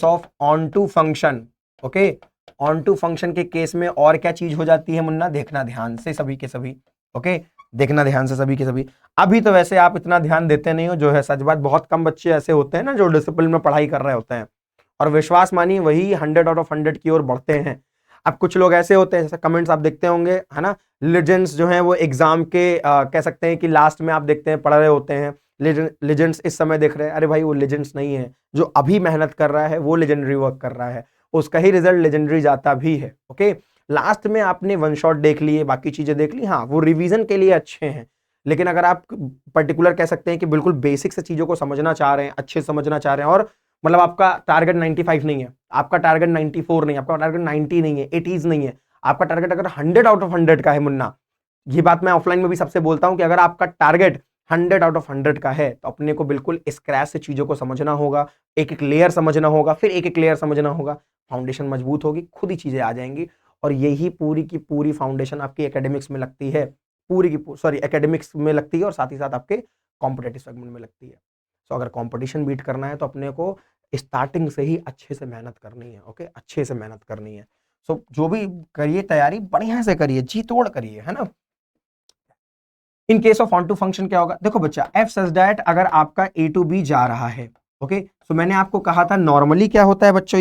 of onto function. Okay, onto function के केस में और क्या चीज हो जाती है मुन्ना, देखना ध्यान से सभी के सभी। ओके, देखना ध्यान से सभी के सभी। अभी तो वैसे आप इतना ध्यान देते नहीं हो, जो है सच बात, बहुत कम बच्चे ऐसे होते हैं ना जो डिसिप्लिन में पढ़ाई कर रहे होते हैं, और विश्वास मानिए वही 100 आउट ऑफ 100 की ओर बढ़ते हैं। अब कुछ लोग ऐसे होते हैं, जैसे कमेंट्स आप देखते होंगे है ना, लेजेंड्स जो हैं वो एग्जाम के कह सकते हैं कि लास्ट में आप देखते हैं पढ़ रहे होते हैं, लेजेंड्स इस समय देख रहे हैं, अरे भाई वो लेजेंड्स नहीं है, जो अभी मेहनत कर रहा है वो लेजेंडरी वर्क कर रहा है, उसका ही रिजल्ट लेजेंडरी जाता भी है। ओके, लास्ट में आपने वन शॉट देख लिए, बाकी चीजें देख ली, हाँ वो रिवीजन के लिए अच्छे हैं, लेकिन अगर आप पर्टिकुलर कह सकते हैं कि बिल्कुल बेसिक से चीजों को समझना चाह रहे हैं, अच्छे से समझना चाह रहे हैं, और मतलब आपका टारगेट 95 नहीं है, आपका टारगेट 94 नहीं है, आपका टारगेट 90 नहीं है, 80s नहीं है, आपका टारगेट अगर 100 आउट ऑफ 100 का है मुन्ना, ये बात मैं ऑफलाइन में भी सबसे बोलता हूं कि अगर आपका टारगेट 100 आउट ऑफ 100 का है तो अपने को बिल्कुल स्क्रैच से चीजों को समझना होगा, एक एक लेयर समझना होगा, फिर एक एक लेयर समझना होगा, फाउंडेशन मजबूत होगी, खुद ही चीजें आ जाएंगी। और यही पूरी की पूरी फाउंडेशन आपकी एकेडमिक्स में लगती है, पूरी की सॉरी एकेडमिक्स में लगती है, और साथ ही साथ आपके कॉम्पिटेटिव सेगमेंट में लगती है। सो अगर कंपटीशन बीट करना है तो अपने को स्टार्टिंग से ही अच्छे से मेहनत करनी है। ओके, अच्छे से मेहनत करनी है। सो जो भी करिए तैयारी बढ़िया से करिए, जी तोड़ करिए, है ना। In case of onto function क्या होगा, देखो बच्चा एफ सच दैट अगर आपका ए टू बी जा रहा है, ओके, सो मैंने आपको कहा था नॉर्मली क्या होता है बच्चों,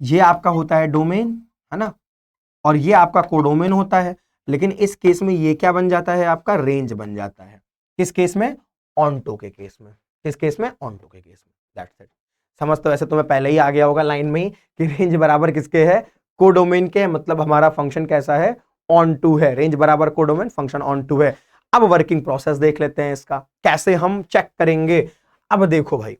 ये आपका होता है डोमेन, है ना, और ये आपका कोडोमेन होता है, लेकिन इस केस में ये क्या बन जाता है, आपका रेंज बन जाता है। किस केस में, ऑन टू के केस में, किस केस में, ऑन टू के केस में, दैट्स इट। समझ तो वैसे तुम्हें पहले ही आ गया होगा लाइन में ही कि रेंज बराबर किसके है, कोडोमेन के, मतलब हमारा फंक्शन कैसा है, ऑन टू है, रेंज बराबर कोडोमेन, फंक्शन ऑन टू है। अब वर्किंग प्रोसेस देख लेते हैं इसका, कैसे हम चेक करेंगे। अब देखो भाई,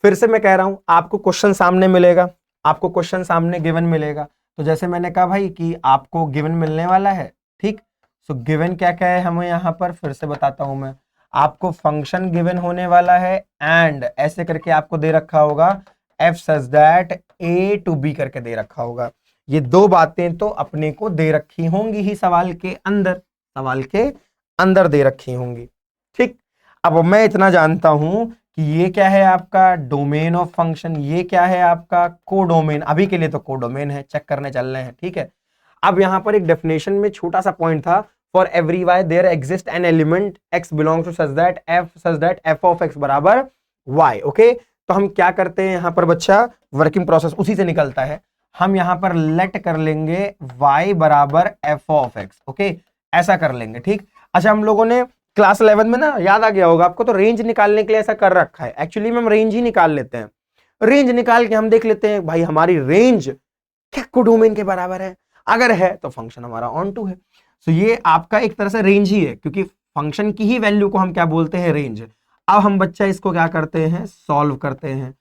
फिर से मैं कह रहा हूं, आपको क्वेश्चन सामने मिलेगा, आपको क्वेश्चन सामने गिवन मिलेगा, तो जैसे मैंने कहा भाई कि आपको गिवन मिलने वाला है, ठीक, सो गिवन क्या क्या है हमें यहाँ पर, फिर से बताता हूं मैं आपको, फंक्शन गिवन होने वाला है एंड ऐसे करके आपको दे रखा होगा F such that A to B करके दे रखा होगा। ये दो बातें तो अपने को दे रखी होंगी ही सवाल के अंदर, सवाल के अंदर दे रखी होंगी। ठीक, अब मैं इतना जानता हूं कि ये क्या है आपका डोमेन ऑफ फंक्शन, ये क्या है आपका कोडोमेन, अभी के लिए तो कोडोमेन है, चेक करने चल रहे हैं। ठीक है, अब यहां पर एक डेफिनेशन में छोटा सा पॉइंट था, for every y there exist an element x belongs to such that f of x बराबर वाई। ओके, तो हम क्या करते हैं यहां पर बच्चा, वर्किंग प्रोसेस उसी से निकलता है, हम यहां पर लेट कर लेंगे y बराबर एफ ऑफ एक्स। ओके, ऐसा कर लेंगे। ठीक, अच्छा हम लोगों ने क्लास 11 में ना याद आ गया होगा आपको, तो रेंज निकालने के लिए ऐसा कर रखा है, एक्चुअली में हम रेंज ही निकाल लेते हैं। रेंज निकाल के हम देख लेते हैं भाई हमारी रेंज क्या कोडोमेन के बराबर है, अगर है तो फंक्शन हमारा ऑन टू है। सो ये आपका एक तरह से रेंज ही है, क्योंकि फंक्शन की ही वैल्यू को हम क्या बोलते हैं, रेंज। अब हम बच्चा इसको क्या करते हैं, सॉल्व करते हैं,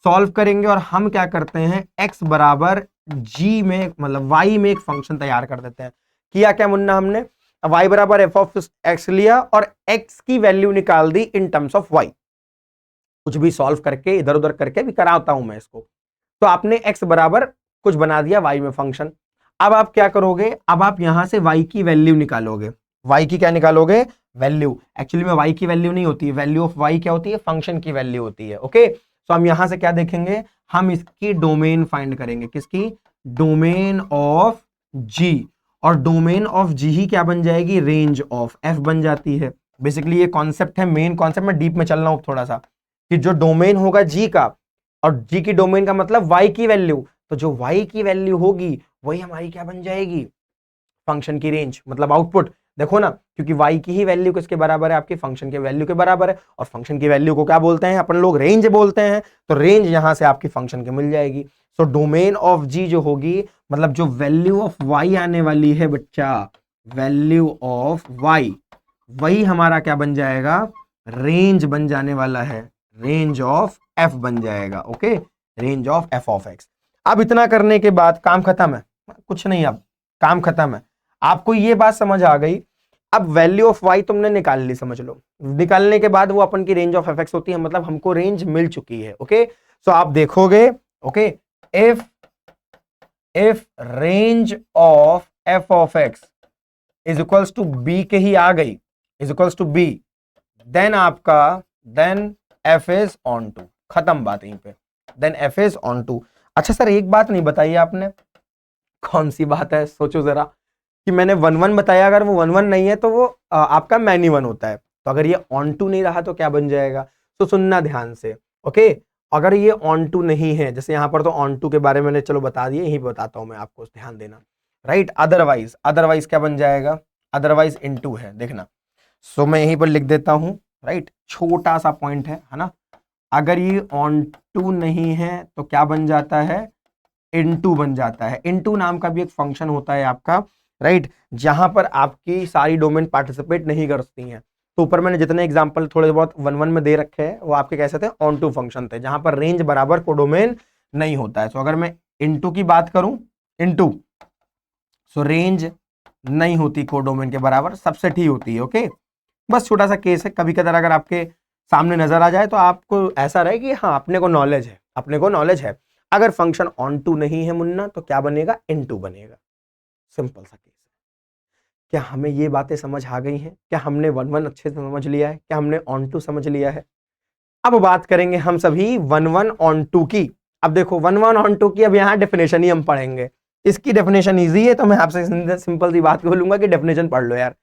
सॉल्व करेंगे और हम क्या करते हैं, x बराबर g में मतलब y में एक फंक्शन तैयार कर देते हैं। किया क्या मुन्ना, हमने y बराबर एफ ऑफ एक्स लिया और x की वैल्यू निकाल दी इन टर्म्स ऑफ y। कुछ भी सॉल्व करके इधर उधर करके भी कराता हूं मैं इसको। तो आपने x बराबर कुछ बना दिया y में फंक्शन। अब आप क्या करोगे, अब आप यहां से y की वैल्यू निकालोगे। y की क्या निकालोगे, वैल्यू। एक्चुअली में y की वैल्यू नहीं होती है, वैल्यू ऑफ y क्या होती है, फंक्शन की वैल्यू होती है। ओके, तो हम यहां से क्या देखेंगे, हम इसकी डोमेन फाइंड करेंगे, किसकी, डोमेन ऑफ g, और डोमेन ऑफ g ही क्या बन जाएगी, रेंज ऑफ f बन जाती है। बेसिकली ये कॉन्सेप्ट है, मेन कॉन्सेप्ट में डीप में चल रहा हूं थोड़ा सा, कि जो डोमेन होगा g का, और g की डोमेन का मतलब y की वैल्यू, तो जो y की वैल्यू होगी वही हमारी क्या बन जाएगी, फंक्शन की रेंज, मतलब आउटपुट। देखो ना, क्योंकि y की ही वैल्यू किसके बराबर है, आपकी फंक्शन के वैल्यू के बराबर है, और फंक्शन की वैल्यू को क्या बोलते हैं अपन लोग, रेंज बोलते हैं। तो रेंज यहां से आपकी फंक्शन की मिल जाएगी। सो डोमेन ऑफ g जो होगी, मतलब जो वैल्यू ऑफ y आने वाली है बच्चा, वैल्यू ऑफ y, वही हमारा क्या बन जाएगा, रेंज बन जाने वाला है, रेंज ऑफ f बन जाएगा। Okay, range of f of x। अब इतना करने के बाद काम खत्म है, कुछ नहीं, अब काम खत्म है। आपको ये बात समझ आ गई। अब वैल्यू ऑफ y तुमने निकाल ली, समझ लो, निकालने के बाद वो अपन की रेंज ऑफ fx होती है, मतलब हमको रेंज मिल चुकी है। ओके, सो आप देखोगे, okay, if range of f of x is equals to b के ही आ गई, is equals to b, then आपका then f is onto, खत्म बात यहीं पे, then f is onto. अच्छा सर एक बात नहीं बताई आपने, कौन सी बात है, सोचो जरा, कि मैंने 1 1 बताया, अगर वो 1 1 नहीं है तो वो आपका मैनी 1 होता है, तो अगर ये ऑन टू नहीं रहा तो क्या बन जाएगा। तो सुनना ध्यान से। ओके, अगर ये ऑन टू नहीं है, जैसे यहां पर तो ऑन टू के बारे में मैंने चलो बता दिए, यही बताता हूं मैं आपको, ध्यान देना, राइट। अदरवाइज, अदरवाइज क्या बन जाएगा, अदरवाइज इनटू है, देखना। सो मैं यहीं पर लिख देता हूं, राइट, छोटा सा पॉइंट है ना, अगर ये ऑन टू नहीं है तो क्या बन जाता है, इनटू बन जाता है। इनटू नाम का भी एक फंक्शन होता है आपका, राइट, जहां पर आपकी सारी डोमेन पार्टिसिपेट नहीं करती हैं। तो ऊपर मैंने जितने एग्जांपल थोड़े बहुत 1 1 में दे रखे हैं, वो आपके कैसे थे, ऑन टू फंक्शन थे, जहां पर रेंज बराबर कोडोमेन नहीं होता है। तो अगर मैं इनटू की बात करूं, इनटू, सो रेंज नहीं होती कोडोमेन के बराबर, सबसेट ही होती है। ओके, बस छोटा सा केस है, कभी कदार अगर आपके सामने नजर आ जाए तो आपको ऐसा रहे कि हाँ अपने को नॉलेज है, अपने को नॉलेज है। अगर फंक्शन ऑन टू नहीं है मुन्ना तो क्या बनेगा, इनटू बनेगा, सिंपल सा केस है। क्या हमें ये बातें समझ आ गई हैं, क्या हमने 1 1 अच्छे से समझ लिया है, क्या हमने ऑन टू समझ लिया है। अब बात करेंगे हम सभी 1 1 ऑन टू की। अब देखो 1 1 ऑन टू की, अब यहाँ डेफिनेशन ही हम पढ़ेंगे, इसकी डेफिनेशन इजी है, तो मैं आपसे सिंपल सी बात बोलूंगा कि डेफिनेशन पढ़ लो यार।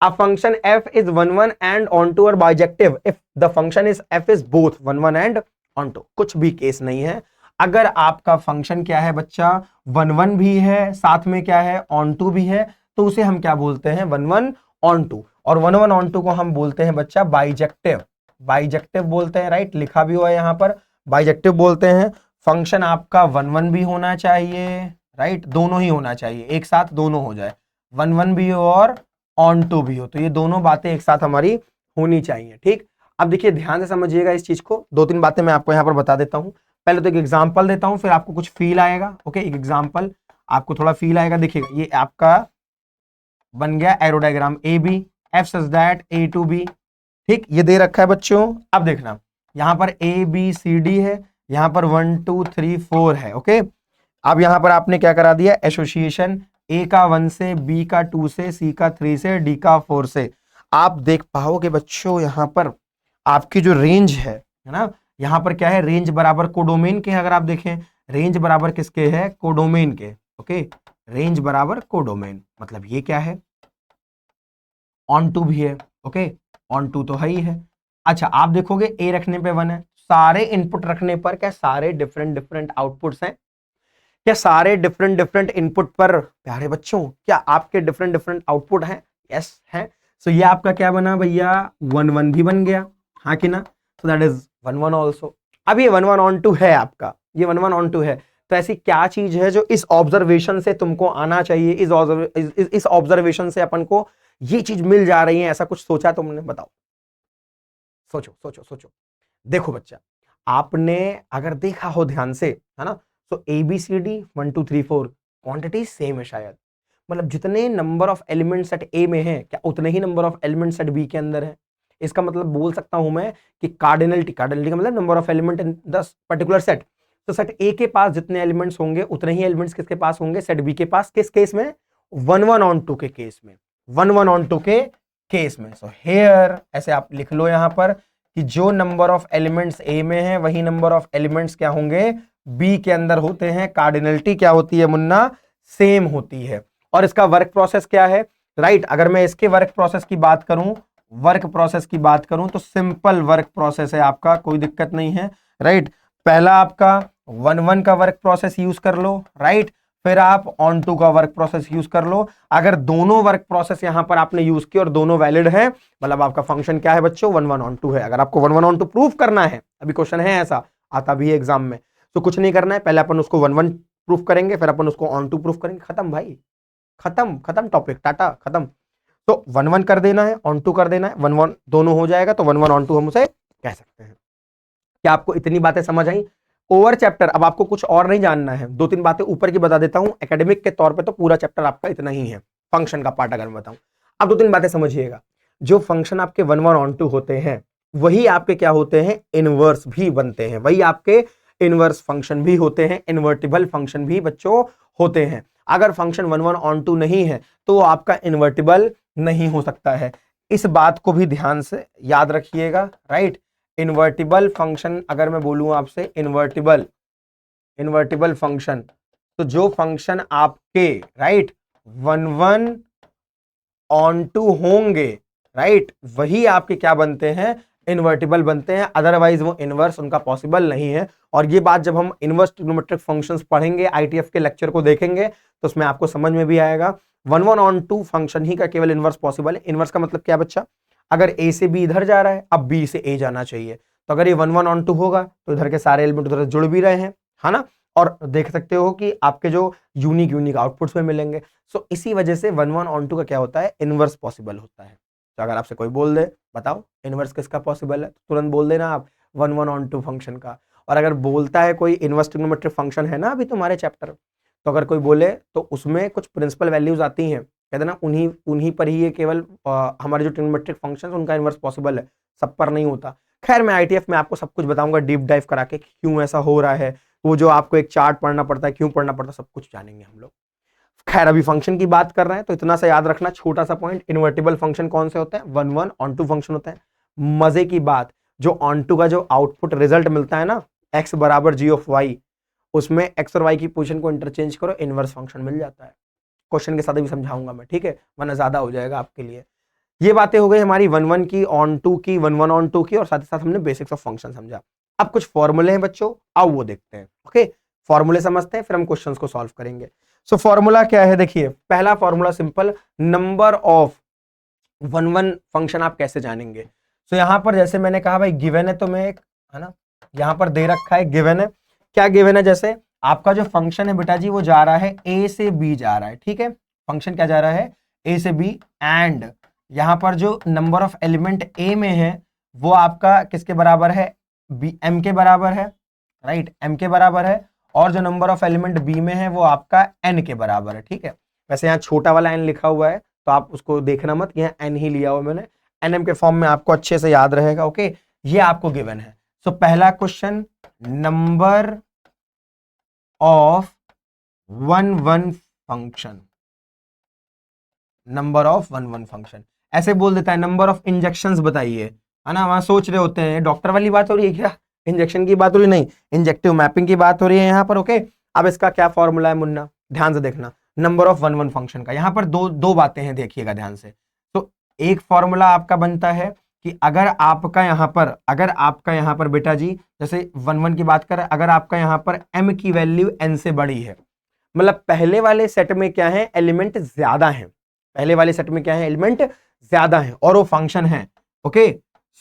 A function f is 1 1 and onto or bijective if the function is f is both 1 1 and onto। कुछ भी केस नहीं है, अगर आपका फंक्शन क्या है बच्चा, 1 1 भी है, साथ में क्या है, onto भी है, तो उसे हम क्या बोलते हैं, 1 1 onto। और 1 1 onto को हम बोलते हैं बच्चा बाइजेक्टिव, बाइजेक्टिव बोलते हैं, राइट, लिखा भी हुआ है यहाँ पर, बाइजेक्टिव बोलते हैं। फंक्शन आपका 1 1 भी होना चाहिए, राइट, दोनों ही होना चाहिए, एक साथ दोनों हो जाए, 1 1 भी हो और ऑन टू भी हो, तो ये दोनों बातें एक साथ हमारी होनी चाहिए। ठीक, अब देखिए ध्यान से समझिएगा इस चीज को, 2 3 बातें मैं आपको यहां पर बता देता हूं। पहले तो एक एग्जांपल देता हूं, फिर आपको कुछ फील आएगा। ओके, एक एग्जांपल, आपको थोड़ा फील आएगा। देखिएगा, ये आपका बन गया arrow diagram A B, f such that A to B. ठीक, ये दे रखा है बच्चों। अब देखना यहां पर ए बी सी डी है, यहां पर 1 2 3 4 है। ओके, अब यहां पर आपने क्या करा दिया, एसोसिएशन ए का 1 से, बी का 2 से, सी का 3 से, डी का 4 से। आप देख पाओगे बच्चों यहां पर आपकी जो रेंज है ना, यहां पर क्या है, रेंज बराबर कोडोमेन के है। अगर आप देखें रेंज बराबर किसके है, कोडोमेन के। ओके, रेंज बराबर कोडोमेन, मतलब ये क्या है, ऑन टू भी है। ओके, ऑन टू तो है ही है। अच्छा, आप देखोगे ए रखने पे 1 है, सारे इनपुट रखने पर क्या सारे डिफरेंट डिफरेंट आउटपुट्स हैं, क्या सारे डिफरेंट डिफरेंट इनपुट पर प्यारे बच्चों क्या आपके डिफरेंट डिफरेंट आउटपुट हैं, यस हैं। सो ये आपका क्या बना भैया, 1 1 भी बन गया, हाँ कि ना, सो दैट इज 1 1 ऑल्सो। अब ये 1 1 ऑन टू है आपका, ये 1 1 ऑन टू है, तो ऐसी क्या चीज है जो इस ऑब्जर्वेशन से तुमको आना चाहिए, इस ऑब्जर्वेशन से अपन को ये चीज मिल जा रही है, ऐसा कुछ सोचा तुमने, बताओ, सोचो सोचो सोचो। देखो बच्चा, आपने अगर देखा हो ध्यान से, है ना, तो A B C D 1 2 3 4 quantity same है शायद, मतलब जितने number of elements set A में है क्या उतने ही number of elements set B के अंदर है। इसका मतलब बोल सकता हूं मैं कि कार्डिनलिटी, कार्डिनलिटी का मतलब number of element in the particular set. तो सेट ए के पास जितने एलिमेंट्स होंगे उतने ही एलिमेंट्स किसके पास होंगे, सेट बी के पास। किस केस में, 1 1 ऑन 2 के केस में, 1 1 ऑन 2 के केस में। सो हेयर ऐसे आप लिख लो यहां पर कि जो नंबर ऑफ एलिमेंट्स ए में है वही नंबर ऑफ एलिमेंट्स क्या होंगे, बी के अंदर होते हैं। कार्डिनलिटी क्या होती है मुन्ना, सेम होती है। और इसका वर्क प्रोसेस क्या है, राइट अगर मैं इसके वर्क प्रोसेस की बात करूं, वर्क प्रोसेस की बात करूं तो सिंपल वर्क प्रोसेस है आपका, कोई दिक्कत नहीं है, राइट। पहला आपका 1 1 का वर्क प्रोसेस यूज कर लो, राइट, फिर आप ऑन टू का वर्क प्रोसेस यूज कर लो। अगर दोनों वर्क प्रोसेस यहां पर आपने यूज किए और दोनों वैलिड है, मतलब आपका फंक्शन क्या है बच्चों, 1 1 ऑन टू है। अगर आपको 1 1 ऑन टू प्रूफ करना है, अभी क्वेश्चन है ऐसा, आता भी है एग्जाम में, तो कुछ नहीं करना है, पहले अपन उसको 1 1 प्रूफ करेंगे, फिर अपन उसको ऑन टू प्रूफ करेंगे, खत्म भाई, खत्म खत्म टॉपिक, टाटा खत्म। तो 1 1 कर देना है, ऑन टू कर देना है, 1 1 दोनों हो जाएगा, तो 1 1 ऑन टू हम उसे कह सकते हैं। क्या आपको इतनी बातें समझ आई, ओवर चैप्टर। अब आपको कुछ और नहीं जानना है, 2 3 बातें ऊपर की बता देता हूं, एकेडमिक के तौर पे तो पूरा चैप्टर आपका इतना ही है, फंक्शन का पार्ट अगर मैं बताऊं। अब 2 3 बातें समझिएगा, जो फंक्शन आपके 1 1 ऑन टू होते हैं वही आपके क्या होते हैं, इनवर्स भी बनते हैं, वही आपके इनवर्स फंक्शन भी होते हैं, इन्वर्टिबल फंक्शन भी बच्चों होते हैं। अगर फंक्शन 1 1 ऑन टू नहीं है तो वो आपका इन्वर्टिबल नहीं हो सकता है, इस बात को भी ध्यान से याद रखिएगा, राइट। इन्वर्टिबल फंक्शन अगर मैं बोलूं आपसे, इन्वर्टिबल, इन्वर्टिबल फंक्शन, तो जो फंक्शन आपके राइट 1 1 ऑन टू होंगे, राइट, वही आपके क्या बनते हैं, इन्वर्टिबल बनते हैं, अदरवाइज वो इनवर्स उनका पॉसिबल नहीं है। और ये बात जब हम इनवर्स ट्रिग्नोमेट्रिक फंक्शंस पढ़ेंगे, आईटीएफ के लेक्चर को देखेंगे, तो उसमें आपको समझ में भी आएगा 1 1 ऑन टू फंक्शन ही का केवल इनवर्स पॉसिबल है। इनवर्स का मतलब क्या बच्चा, अगर ए से बी इधर जा रहा है, अब बी से ए जाना चाहिए, तो अगर ये 1 1 ऑन टू होगा तो इधर के सारे एलिमेंट उधर जुड़ भी रहे हैं, है ना, और देख सकते हो कि आपके जो यूनिक यूनिक आउटपुट्स में मिलेंगे। सो इसी वजह से 1 1 ऑन टू का क्या होता है, इनवर्स पॉसिबल होता है। तो अगर आपसे कोई बोल दे बताओ इनवर्स किसका पॉसिबल है, तो तुरंत बोल देना आप 1 1 ऑन टू फंक्शन का। और अगर बोलता है कोई इनवर्स ट्रिग्नोमेट्रिक फंक्शन है ना अभी तुम्हारे चैप्टर, तो अगर कोई बोले तो उसमें कुछ प्रिंसिपल वैल्यूज आती हैं, कहते ना उन्हीं उन्हीं पर ही ये केवल हमारे जो ट्रिग्नोमेट्रिक फंक्शन उनका इनवर्स पॉसिबल है, सब पर नहीं होता। खैर मैं आईटीएफ में आपको सब कुछ बताऊंगा डीप डाइव करा के क्यों ऐसा हो रहा है, वो जो आपको एक चार्ट पढ़ना पड़ता है, क्यों पढ़ना पड़ता है, सब कुछ जानेंगे हम लोग। खैर अभी फंक्शन की बात कर रहे हैं तो इतना सा याद रखना, छोटा सा पॉइंट, इन्वर्टिबल फंक्शन कौन से होते हैं, 1 1 ऑन टू फंक्शन होते हैं। मजे की बात, जो ऑन टू का जो आउटपुट रिजल्ट मिलता है ना, x बराबर g ऑफ y, उसमें x और y की पोजीशन को इंटरचेंज करो, इनवर्स फंक्शन मिल जाता है। क्वेश्चन के साथ भी समझाऊंगा मैं, ठीक है, वरना ज्यादा हो जाएगा आपके लिए। ये बातें हो गई हमारी 1 1 की, ऑन टू की, 1 1 ऑन टू की, और साथ ही साथ हमने बेसिक्स ऑफ फंक्शन समझा। अब कुछ फॉर्मूले हैं बच्चों, आओ वो देखते हैं। ओके, फॉर्मूले समझते हैं, फिर हम क्वेश्चंस को सॉल्व करेंगे। सो फॉर्मूला क्या है, देखिए पहला formula simple, number of 1 1 function आप कैसे जानेंगे। सो यहां पर जैसे मैंने कहा भाई गिवन है, तो मैं एक, है ना, यहां पर दे रखा है गिवन है, क्या गिवन है, जैसे आपका जो फंक्शन है बेटा जी वो जा रहा है ए से बी जा रहा है, ठीक है, फंक्शन क्या जा रहा है, ए से बी, एंड यहां पर जो नंबर ऑफ एलिमेंट ए में है वो आपका किसके बराबर है, बी, एम के बराबर है, राइट, एम के बराबर है, और जो नंबर ऑफ एलिमेंट बी में है वो आपका एन के बराबर है, ठीक है। वैसे यहाँ छोटा वाला एन लिखा हुआ है, तो आप उसको देखना मत, यह एन ही लिया हुआ मैंने, एनएम के फॉर्म में आपको अच्छे से याद रहेगा। ओके, ये आपको गिवन है। सो पहला question, number of one one function, number of one one function ऐसे बोल देता है, नंबर ऑफ इंजेक्शंस बताइए, है ना। वहां सोच रहे होते हैं डॉक्टर वाली बात हो रही है क्या, इंजेक्शन की बात हो रही नहीं, इंजेक्टिव मैपिंग की बात हो रही है यहाँ पर। ओके, अब इसका क्या फॉर्मूला है मुन्ना, ध्यान से देखना, number of one one function का। यहाँ पर दो बातें हैं, देखिएगा ध्यान से। तो एक फॉर्मूला आपका बनता है कि अगर आपका यहाँ पर बेटा जी, जैसे वन वन की बात करें, अगर आपका यहाँ पर m की वैल्यू n से बड़ी है, मतलब पहले वाले सेट में क्या है, एलिमेंट ज्यादा है, पहले वाले सेट में क्या है, एलिमेंट ज्यादा है और वो फंक्शन है। ओके,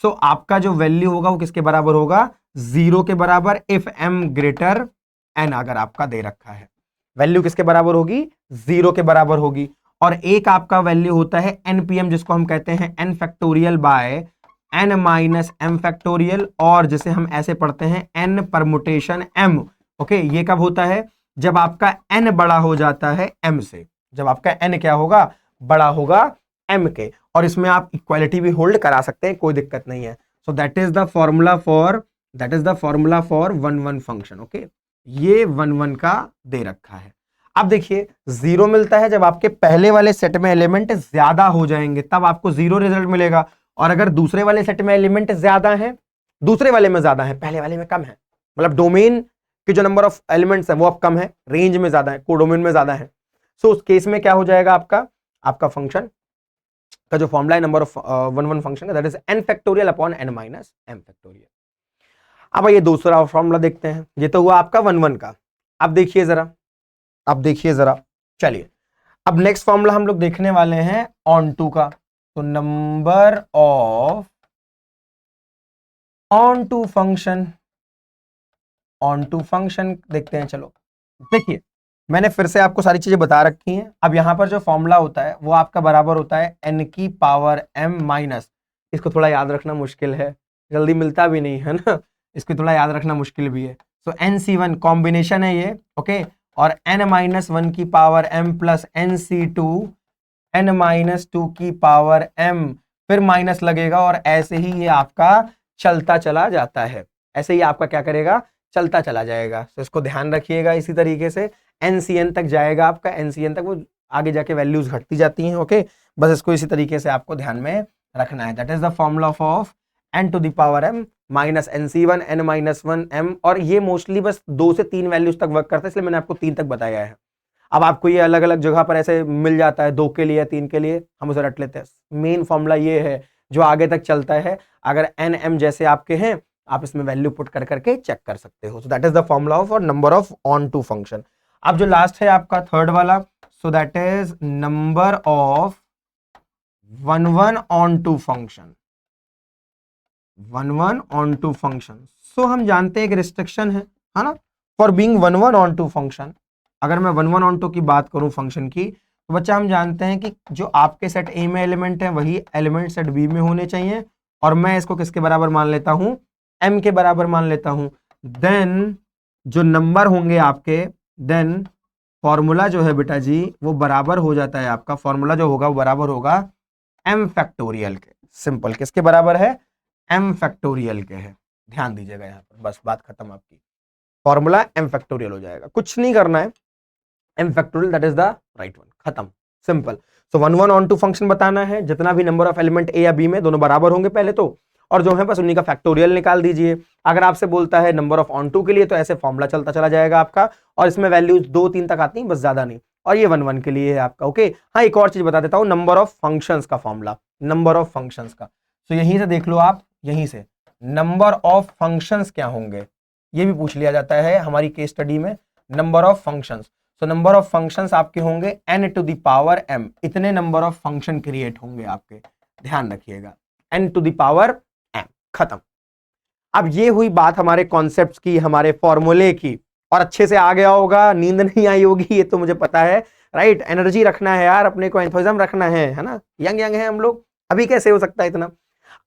सो आपका जो वैल्यू होगा वो किसके बराबर होगा, 0 के बराबर, इफ m ग्रेटर n अगर आपका दे रखा है, वैल्यू किसके बराबर होगी, 0 के बराबर होगी। और एक आपका वैल्यू होता है npm, जिसको हम कहते हैं n factorial by n minus m factorial, और जिसे हम ऐसे पढ़ते हैं n परमुटेशन m। ओके, ये कब होता है, जब आपका n बड़ा हो जाता है m से, जब आपका n क्या होगा, बड़ा होगा m के, और इसमें आप इक्वालिटी भी होल्ड करा सकते हैं, कोई दिक्कत नहीं है। सो that is the formula for one one function. Okay, ये वन वन का दे रखा है। अब देखिए, 0 मिलता है जब आपके पहले वाले सेट में एलिमेंट ज्यादा हो जाएंगे, तब आपको 0 रिजल्ट मिलेगा। और अगर दूसरे वाले सेट में एलिमेंट ज्यादा है, दूसरे वाले में ज्यादा है, पहले वाले में कम है, मतलब डोमेन के जो नंबर ऑफ एलिमेंट्स है वो अब कम है, रेंज में ज्यादा है, कोडोमेन में ज्यादा है। सो उस केस में क्या हो जाएगा, आपका फंक्शन का जो फॉर्मूला है number of one one function का, that is n factorial upon n minus m factorial. अब ये दूसरा फॉर्मूला देखते हैं, ये तो हुआ आपका वन वन का। अब देखिए जरा, चलिए अब नेक्स्ट फॉर्मूला हम लोग देखने वाले हैं ऑन टू का। तो number of onto function देखते हैं। चलो देखिए, मैंने फिर से आपको सारी चीजें बता रखी हैं। अब यहां पर जो फॉर्मूला होता है वो आपका बराबर होता है n की पावर m माइनस, इसको थोड़ा याद रखना मुश्किल है, जल्दी मिलता भी नहीं है ना, इसको थोड़ा याद रखना मुश्किल भी है। सो nc1 कॉम्बिनेशन है ये, ओके, और n माइनस वन की power m plus nc2 n minus two की पावर m, फिर माइनस लगेगा, और ऐसे ही ये आपका चलता चला जाता है, ऐसे ही आपका क्या करेगा, चलता चला जाएगा। तो इसको ध्यान रखिएगा, इसी तरीके से NCN तक जाएगा आपका, NCN तक वो आगे जाके वैल्यूज घटती जाती हैं। ओके, बस इसको इसी तरीके से आपको ध्यान में रखना है। That is the formula of n to the power m minus NC1 n minus 1 m, और ये मोस्टली बस 2 से 3 वैल्यूज तक वर्क करता है, इसलिए मैंने आपको 3 तक बताया है। अब आपको ये अलग अलग जगह पर ऐसे मिल जाता है, 2 के लिए 3 के लिए, हम उसे रट लेते हैं। मेन फॉर्मूला ये है जो आगे तक चलता है, अगर n m जैसे आपके हैं, आप इसमें वैल्यू पुट कर करके चेक कर सकते हो। So that is the formula of और number of onto function. अब जो लास्ट है आपका थर्ड वाला, so that is number of one one onto function, one one onto function. So हम जानते हैं एक रिस्ट्रिक्शन है ना, for being one one onto function. अगर मैं वन वन ऑन टू की बात करूं फंक्शन की, तो बच्चा हम जानते हैं कि जो आपके सेट ए में एलिमेंट है वही एलिमेंट सेट बी में होने चाहिए, और मैं इसको किसके बराबर मान लेता हूं, m के बराबर मान लेता हूं। देन जो नंबर होंगे आपके, देन फॉर्मूला जो है बेटा जी वो बराबर हो जाता है, आपका फॉर्मूला जो होगा वो बराबर होगा m फैक्टोरियल के। सिंपल, किसके बराबर है, m फैक्टोरियल के है। ध्यान दीजिएगा यहाँ पर, बस बात खत्म आपकी, फॉर्मूला m फैक्टोरियल हो जाएगा, कुछ नहीं करना है, m factorial that is the right one, खत्म, simple. So one one onto function बताना है, जितना भी नंबर ऑफ एलिमेंट ए या बी में दोनों बराबर होंगे पहले तो, और जो है बस उन्हीं का फैक्टोरियल निकाल दीजिए। अगर आपसे बोलता है नंबर ऑफ ऑन टू के लिए, तो ऐसे फॉर्मूला चलता चला जाएगा आपका, और इसमें वैल्यूज 2 3 तक आती हैं, बस ज्यादा नहीं, और ये वन वन के लिए है आपका। ओके, हाँ एक और चीज बता देता हूँ, नंबर ऑफ फंक्शंस का फॉर्मूला, नंबर ऑफ फंक्शंस का। तो यहीं से देख लो आप, यहीं से नंबर ऑफ फंक्शंस क्या होंगे, ये भी पूछ लिया जाता है हमारी केस स्टडी में, नंबर ऑफ फंक्शंस। तो नंबर ऑफ फंक्शंस आपके होंगे n to the power m, इतने नंबर ऑफ फंक्शन क्रिएट होंगे आपके, ध्यान रखिएगा, n to the power m, खत्म। अब ये हुई बात हमारे कॉन्सेप्ट्स की, हमारे फॉर्मूले की, और अच्छे से आ गया होगा, नींद नहीं आई होगी ये तो मुझे पता है, राइट। एनर्जी रखना है यार अपने को, एंथुसिज्म रखना है ना, यंग है हम लोग, अभी कैसे हो सकता है इतना।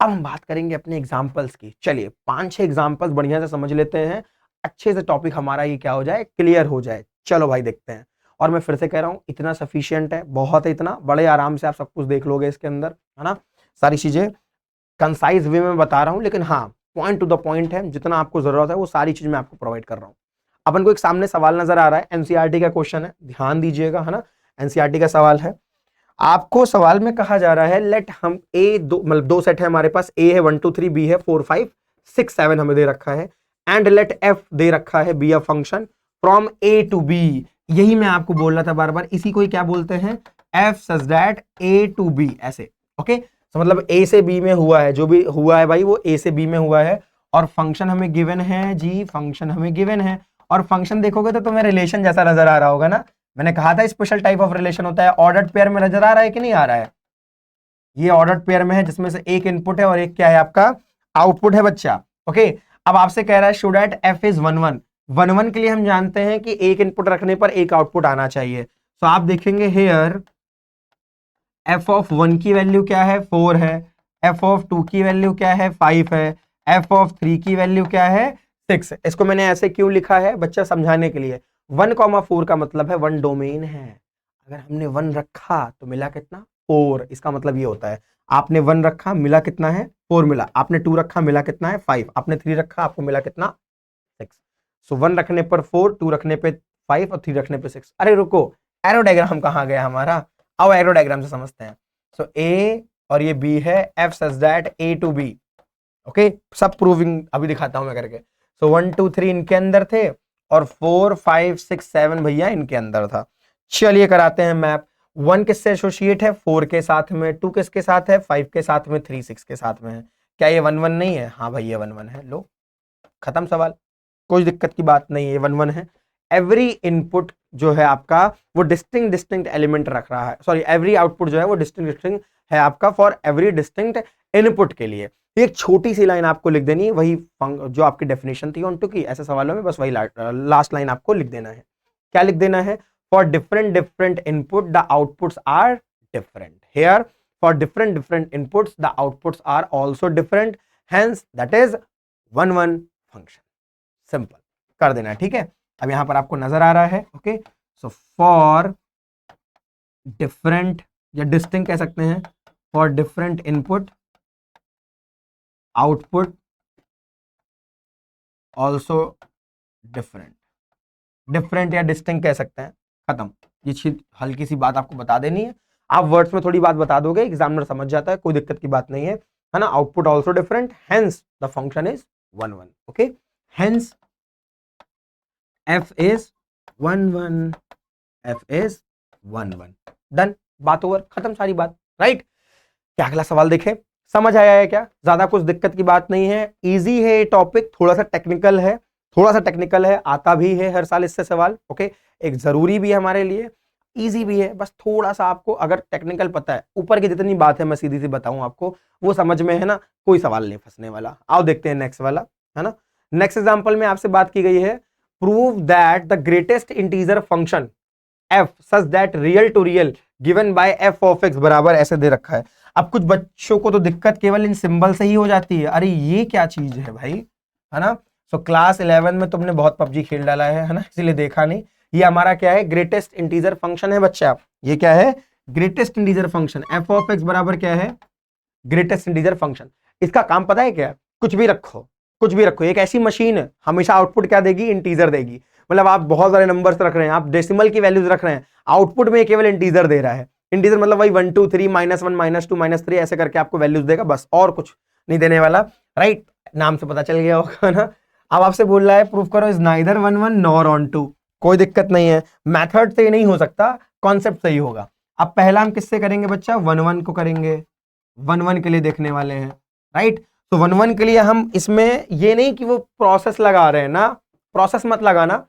अब हम बात करेंगे अपने एग्जाम्पल्स की। चलिए 5-6 एग्जाम्पल्स बढ़िया से समझ लेते हैं, अच्छे से टॉपिक हमारा ये क्या हो जाए, क्लियर हो जाए। चलो भाई देखते हैं, और मैं फिर से कह रहा हूं इतना सफिशियंट है, बहुत है, इतना बड़े आराम से आप सब कुछ देख लोगे इसके अंदर, है ना। सारी चीजें कंसाइज वे में बता रहा हूं, लेकिन हाँ पॉइंट टू द पॉइंट है, जितना आपको जरूरत है वो सारी चीज मैं आपको प्रोवाइड कर रहा हूं। अपन को एक सामने सवाल नजर आ रहा है, एनसीईआरटी का क्वेश्चन है, ध्यान दीजिएगा, है ना। एनसीईआरटी का सवाल है, आपको सवाल में कहा जा रहा है लेट हम ए दो मतलब दो सेट है हमारे पास, ए है 1 2 3, बी है 4 5 6 7 हमें दे रखा है, एंड लेट एफ दे रखा है be a function from A to B. यही मैं आपको बोल रहा था बार बार, इसी को ही क्या बोलते हैं, f such that A to B, ऐसे। ओके, तो मतलब ए से बी में हुआ है, जो भी हुआ है भाई वो ए से बी में हुआ है, और फंक्शन हमें गिवन है जी, फंक्शन हमें गिवन है। और फंक्शन देखोगे तो तुम्हें रिलेशन जैसा नजर आ रहा होगा ना, मैंने कहा था स्पेशल टाइप ऑफ रिलेशन होता है। ऑर्डर्ड पेयर में नजर आ रहा है कि नहीं आ रहा है, ये ऑर्डर्ड पेयर में है, जिसमें से एक इनपुट है और एक क्या है आपका आउटपुट है बच्चा। ओके, अब आपसे कह रहा है शो दैट एफ इज 1 1 1 1 के लिए हम जानते हैं कि एक इनपुट रखने पर एक आउटपुट आना चाहिए। तो आप देखेंगे हेयर एफ ऑफ 1 की वैल्यू क्या है, 4 है, एफ ऑफ 2 की वैल्यू क्या है, 5 है, एफ ऑफ 3 की वैल्यू क्या है, 6। इसको मैंने ऐसे क्यों लिखा है बच्चा, समझाने के लिए। 1,4 का मतलब है 1 डोमेन है, अगर हमने 1 रखा तो मिला कितना, 4। इसका मतलब ये होता है आपने 1 रखा मिला कितना है, 4 मिला, आपने 2 रखा मिला कितना है, 5, आपने 3 रखा आपको मिला कितना, 6। सो 1 रखने पर 4, 2 रखने पे 5 और 3 रखने पे 6। अरे रुको, एरो डायग्राम कहाँ गया हमारा, आओ एरो डायग्राम से समझते हैं। सो ए और ये बी है, f such that A to B. Okay, सब प्रूविंग अभी दिखाता हूं मैं करके। सो 1 2 3 इनके अंदर थे, और 4 5 6 7 भैया इनके अंदर था। चलिए कराते हैं मैप। 1 किससे एसोसिएट है, 4 के साथ में, 2 किसके साथ है, 5 के साथ में, 3 6 के साथ में है। क्या ये 1 1 नहीं है, हाँ भाई ये 1 1 है, लो खत्म सवाल, कोई दिक्कत की बात नहीं है, ये 1 1 है। एवरी इनपुट जो है आपका वो डिस्टिंक्ट एलिमेंट रख रहा है, सॉरी एवरी आउटपुट जो है वो डिस्टिंक्ट है आपका फॉर एवरी डिस्टिंक्ट इनपुट के लिए। एक छोटी सी लाइन आपको लिख देनी है, वही जो आपकी डेफिनेशन थी ऑन टू की, ऐसे सवालों में बस वही लास्ट लाइन आपको लिख देना है। क्या लिख देना है, for different input the outputs are different. Here for different inputs the outputs are also different, hence that is 1 1 function. Simple कर देना है, ठीक है। अब यहां पर आपको नजर आ रहा है, ओके। सो फॉर डिफरेंट या डिस्टिंक्ट कह सकते हैं, for different input output also different या डिस्टिंक्ट कह सकते हैं, खत्म। ये हल्की सी बात आपको बता देनी है, आप वर्ड्स में थोड़ी बात बता दोगे, एग्जामिनर समझ जाता है, कोई दिक्कत की बात नहीं है ना। Output also different, hence the function is 1 1। Okay, hence f is 1 1, f is 1 1, done, बात ओवर, खत्म सारी बात, राइट। क्या अगला सवाल देखें, समझ आया है क्या, ज्यादा कुछ दिक्कत की बात नहीं है, इजी है ये टॉपिक, थोड़ा सा टेक्निकल है, आता भी है हर साल इससे सवाल। ओके, एक जरूरी भी है हमारे लिए, इजी भी है, बस थोड़ा सा आपको अगर टेक्निकल पता है, ऊपर की जितनी बात है मैं सीधी सी बताऊं आपको, वो समझ में है ना, कोई सवाल नहीं फंसने वाला। आओ देखते हैं नेक्स्ट वाला, है ना। नेक्स्ट एग्जाम्पल में आपसे बात की गई है, prove that the greatest integer function f such that real to real given by f of x बराबर ऐसे दे रखा है। अब कुछ बच्चों को तो दिक्कत केवल इन सिंबल से ही हो जाती है, अरे ये क्या चीज है भाई, है ना। सो क्लास 11 में तुमने बहुत पबजी खेल डाला है ना, इसीलिए देखा नहीं। ये हमारा क्या है, ग्रेटेस्ट इंटीजर फंक्शन है बच्चा, ये क्या है, greatest integer function. f of x बराबर क्या है, ग्रेटेस्ट इंटीजर फंक्शन। इसका काम पता है क्या, कुछ भी रखो, एक ऐसी मशीन है हमेशा आउटपुट क्या देगी, इंटीजर देगी। मतलब आप बहुत सारे नंबर्स रख रहे हैं, आप डेसिमल की वैल्यूज रख रहे हैं, आउटपुट में केवल इंटीजर दे रहा है। इंटीजर मतलब वही 1 2 3 -1 -2 -3 ऐसे करके आपको वैल्यूज देगा, बस और कुछ नहीं देने वाला, राइट। नाम से पता चल गया होगा ना। अब आपसे बोल रहा है प्रूफ करो इज नाइदर 1 1 नॉर ऑन 2, कोई दिक्कत नहीं है, मैथड से नहीं हो सकता, कॉन्सेप्ट सही होगा। अब पहला हम किससे करेंगे बच्चा, 1 1 को करेंगे, 1 1 के लिए देखने वाले हैं, राइट। तो 1 1 के लिए हम इसमें ये नहीं कि वो प्रोसेस लगा रहे हैं ना, प्रोसेस मत लगाना,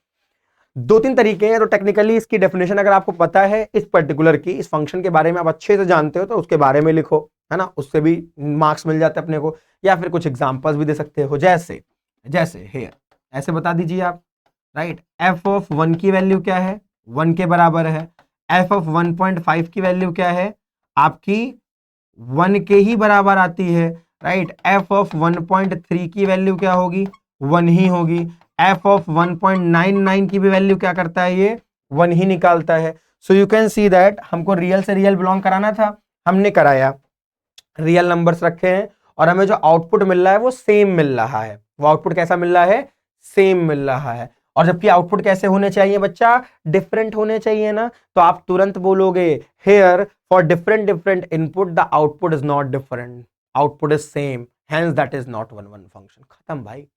2-3 तरीके हैं। तो टेक्निकली इसकी डेफिनेशन अगर आपको पता है इस पर्टिकुलर की, इस फंक्शन के बारे में आप अच्छे से जानते हो तो उसके बारे में लिखो, है ना, उससे भी मार्क्स मिल जाते हैं अपने को, या फिर कुछ एग्जांपल्स भी दे सकते हो, जैसे हेयर ऐसे बता दीजिए आप, राइट। एफ ऑफ 1 की वैल्यू क्या है, 1 के बराबर है। एफ ऑफ 1.5 की वैल्यू क्या है, आपकी 1 के ही बराबर आती है, राइट। एफ ऑफ 1.3 की वैल्यू क्या होगी, 1 ही होगी। एफ ऑफ 1.99 की भी वैल्यू क्या करता है, ये वन ही निकालता है। So you can see that हमको रियल से रियल बिलोंग कराना था, हमने कराया, रियल नंबर्स रखे हैं और हमें जो आउटपुट मिल रहा है वो सेम मिल रहा है। वो आउटपुट कैसा मिल रहा है? सेम मिल रहा है। और जबकि आउटपुट कैसे होने चाहिए बच्चा? डिफरेंट होने चाहिए ना। तो आप तुरंत बोलोगे here for different different input the output is not different, output is same, hence that is not one one function. खत्म भाई,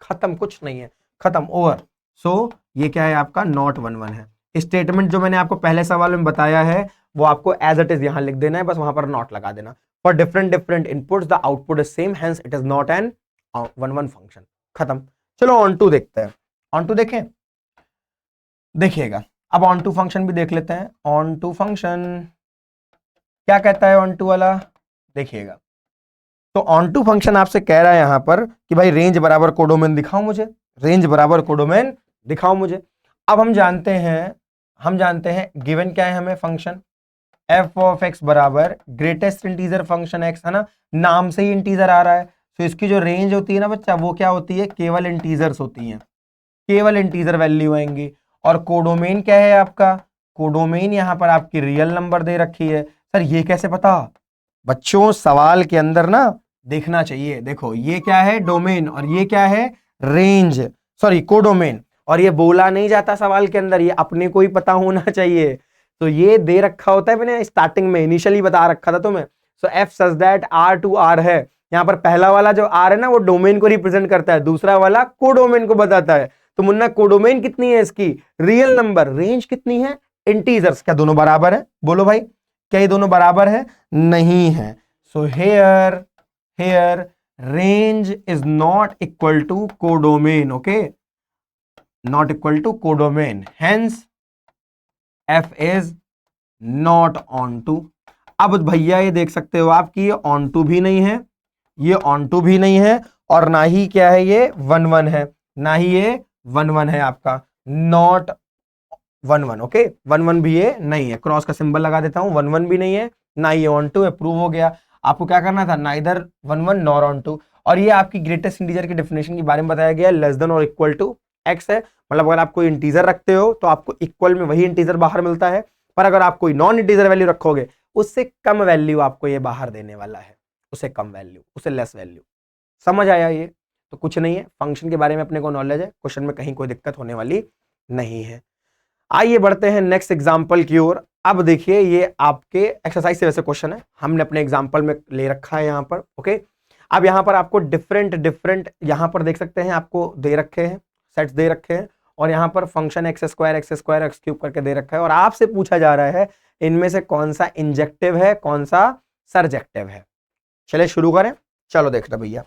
खत्म, कुछ नहीं है, खत्म, ओवर। सो ये क्या है आपका? नॉट वन वन है। स्टेटमेंट जो मैंने आपको पहले सवाल में बताया है वो आपको एज इट इज यहां लिख देना है, बस वहां पर नॉट लगा देना। For different different inputs the output is same, hence it is not an one one function. खत्म। चलो ऑन टू देखते हैं। ऑन टू देखें, देखिएगा। अब ऑन टू फंक्शन भी देख लेते हैं। ऑन टू फंक्शन क्या कहता है? ऑन टू वाला देखिएगा। तो ऑन टू फंक्शन आपसे कह रहा है यहां पर कि भाई रेंज बराबर कोडोमेन दिखाओ मुझे, रेंज बराबर कोडोमेन दिखाओ मुझे। अब हम जानते हैं गिवन क्या है हमें? फंक्शन एफ ऑफ एक्स बराबर ग्रेटेस्ट इंटीजर फंक्शन एक्स, है ना, नाम से ही इंटीजर आ रहा है। तो इसकी जो रेंज होती है ना बच्चा, वो क्या होती है? केवल इंटीजर्स होती हैं, केवल इंटीजर वैल्यू आएंगी। और कोडोमेन क्या है आपका? कोडोमेन यहां पर आपकी रियल नंबर दे रखी है। सर ये कैसे पता? बच्चों सवाल के अंदर ना देखना चाहिए। देखो ये क्या है? डोमेन, और ये क्या है? Range, sorry codomain. और ये बोला नहीं जाता सवाल के अंदर, ये अपने को ही पता होना चाहिए। तो ये दे रखा होता है, मैंने स्टार्टिंग में इनिशियली बता रखा था तुम्हें। So F such that R to R है। यहां पर पहला वाला जो आर है ना वो डोमेन को रिप्रेजेंट करता है, दूसरा वाला कोडोमेन को बताता है। तो मुन्ना कोडोमेन कितनी है इसकी? Real number. रेंज कितनी है? इंटीजर्स। क्या दोनों बराबर है? बोलो भाई, क्या ये दोनों बराबर है? नहीं है। So here range is not equal to codomain. Okay, not equal to codomain, hence f is not onto. अब भैया ये देख सकते हो आप कि ये ऑन टू भी नहीं है, ये ऑन टू भी नहीं है, और ना ही क्या है ये वन वन है, ना ही ये वन वन है आपका, not one one. Okay, one one भी ये नहीं है, क्रॉस का सिंबल लगा देता हूं, वन वन भी नहीं है, ना ये ऑन टू है, प्रूव हो गया। आपको क्या करना था? Neither one one nor onto. और ये आपकी ग्रेटेस्ट इंटीजर की डेफिनेशन के बारे में बताया गया, लेस देन और इक्वल टू एक्स है। मतलब अगर आप कोई इंटीजर रखते हो तो आपको इक्वल में वही इंटीजर बाहर मिलता है, पर अगर आप कोई नॉन इंटीजर वैल्यू रखोगे उससे कम वैल्यू आपको ये बाहर देने वाला है, उससे कम वैल्यू, उससे लेस वैल्यू। समझ आया? ये तो कुछ नहीं है, फंक्शन के बारे में अपने को नॉलेज है, क्वेश्चन में कहीं कोई दिक्कत होने वाली नहीं है। आइए बढ़ते हैं नेक्स्ट एग्जांपल की ओर। अब देखिए ये आपके एक्सरसाइज से वैसे क्वेश्चन है, हमने अपने एग्जांपल में ले रखा है यहाँ पर। ओके, अब यहाँ पर आपको डिफरेंट यहाँ पर देख सकते हैं, आपको दे रखे हैं, सेट्स दे रखे हैं, और यहाँ पर function x square x cube करके दे रखा है, और आपसे पूछा जा रहा है इनमें से कौन सा इंजेक्टिव है, कौन सा सरजेक्टिव है। चलिए शुरू करें। चलो देखते भैया,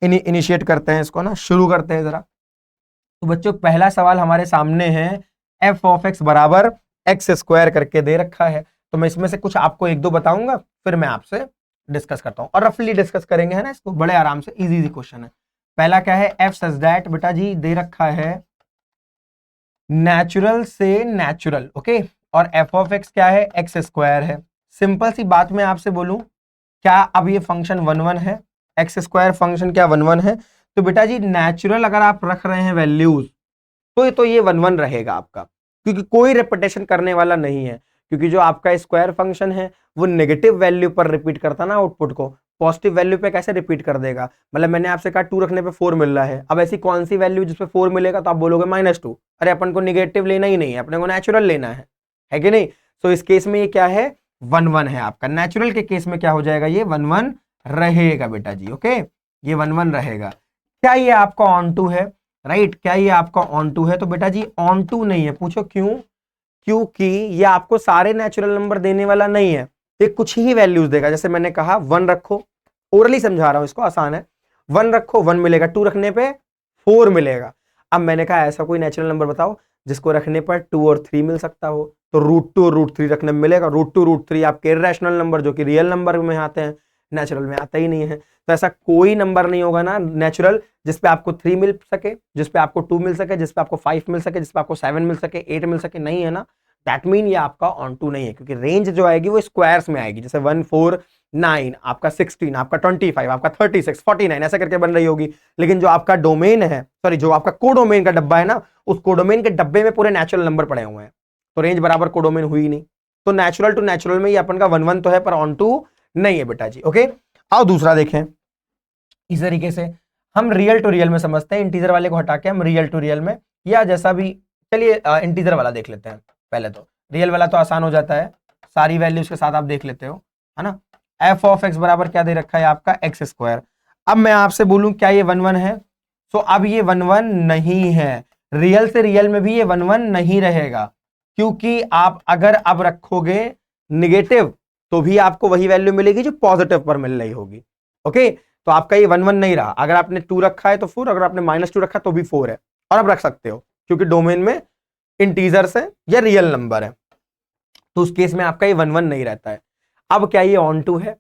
इनिशिएट करते हैं इसको ना, शुरू करते हैं जरा। तो बच्चों पहला सवाल हमारे सामने है, एफ ऑफ एक्स बराबर एक्स स्क्वायर करके दे रखा है। तो मैं इसमें से कुछ आपको एक दो बताऊंगा, फिर मैं आपसे डिस्कस करता हूं, और रफली डिस्कस करेंगे, है ना, इसको बड़े आराम से, इजी क्वेश्चन है। पहला क्या है? एफ सच दैट, बेटा जी दे रखा है नेचुरल से नेचुरल। ओके, और एफ ऑफ एक्स क्या है? एक्स स्क्वायर है। सिंपल सी बात मैं आपसे बोलूं, क्या अब ये फंक्शन वन वन है? एक्स स्क्वायर फंक्शन क्या वन वन है? तो बेटा जी नेचुरल अगर आप रख रहे हैं वैल्यूज तो ये वन वन रहेगा आपका, क्योंकि कोई रिपीटेशन करने वाला नहीं है। क्योंकि जो आपका स्क्वायर फंक्शन है वो नेगेटिव वैल्यू पर रिपीट करता ना आउटपुट को, पॉजिटिव वैल्यू पे कैसे रिपीट कर देगा? मतलब मैंने आपसे कहा 2 रखने पे 4 मिल रहा है, अब ऐसी कौन सी वैल्यू जिसपे 4 मिलेगा तो आप बोलोगे -2? अरे अपन को निगेटिव लेना ही नहीं है, अपने को नेचुरल लेना है कि नहीं? तो इस केस में ये क्या है? वन वन है आपका। नेचुरल के केस में क्या हो जाएगा? ये वन वन रहेगा बेटा जी। ओके, ये वन वन रहेगा। क्या ये आपका ऑन टू है? राइट, क्या ये आपका ऑन टू है? तो बेटा जी ऑन टू नहीं है। पूछो क्यों? क्योंकि ये आपको सारे नेचुरल नंबर देने वाला नहीं है, ये कुछ ही वैल्यूज देगा। जैसे मैंने कहा 1 रखो, ओरली समझा रहा हूं इसको, आसान है। 1 रखो 1 मिलेगा, 2 रखने पे 4 मिलेगा। अब मैंने कहा ऐसा कोई नेचुरल नंबर बताओ जिसको रखने पर 2 और 3 मिल सकता हो, तो √2 और √3 रखने में मिलेगा। √2 √3 आपके इर्रेशनल नंबर जो कि रियल नंबर में आते हैं, नेचुरल में आता ही नहीं है। तो ऐसा कोई नंबर नहीं होगा ना नेचुरल जिसपे आपको 3 मिल सके, जिसपे आपको 2 मिल सके, जिसपे आपको 5 मिल सके, जिसपे आपको 7 मिल सके, 8 मिल सके, नहीं है ना। दैट मीन ये आपका ऑन टू नहीं है, क्योंकि रेंज जो आएगी वो स्क्वायर्स में आएगी। जैसे 1 4 9 आपका 16 आपका 25 आपका 36 49 ऐसा करके बन रही होगी। लेकिन जो आपका डोमेन है, सॉरी जो आपका कोडोमेन का डब्बा है ना, उस कोडोमेन के डब्बे में पूरे नेचुरल नंबर पड़े हुए हैं। तो रेंज बराबर कोडोमेन हुई नहीं, तो नेचुरल टू नेचुरल में ये अपन का 1 1 तो है पर ऑन टू नहीं है बेटा जी। ओके, आओ दूसरा देखें। इस तरीके से हम रियल टू रियल में समझते हैं, इंटीजर वाले को हटा के हम रियल टू रियल में या जैसा भी, चलिए इंटीजर वाला देख लेते हैं पहले। तो रियल वाला तो आसान हो जाता है, सारी वैल्यूज के साथ आप देख लेते हो, है ना। एफ ऑफ एक्स बराबर क्या दे रखा है आपका एक्स स्क्वायर। अब मैं आपसे बोलूं क्या ये 1 1 है, तो अब ये 1 1 नहीं है, रियल से रियल में भी ये 1 1 नहीं रहेगा, क्योंकि आप अगर अब रखोगे निगेटिव तो भी आपको वही वैल्यू मिलेगी जो पॉजिटिव पर मिल रही होगी। ओके, तो आपका ये 1 1 नहीं रहा, अगर आपने 2 रखा है तो 4, अगर आपने -2 रखा तो भी 4 है, और अब रख सकते हो क्योंकि डोमेन में इंटीजर्स है या रियल नंबर है, तो उस केस में आपका ये 1 1 नहीं रहता है। अब क्या ये ऑन टू है,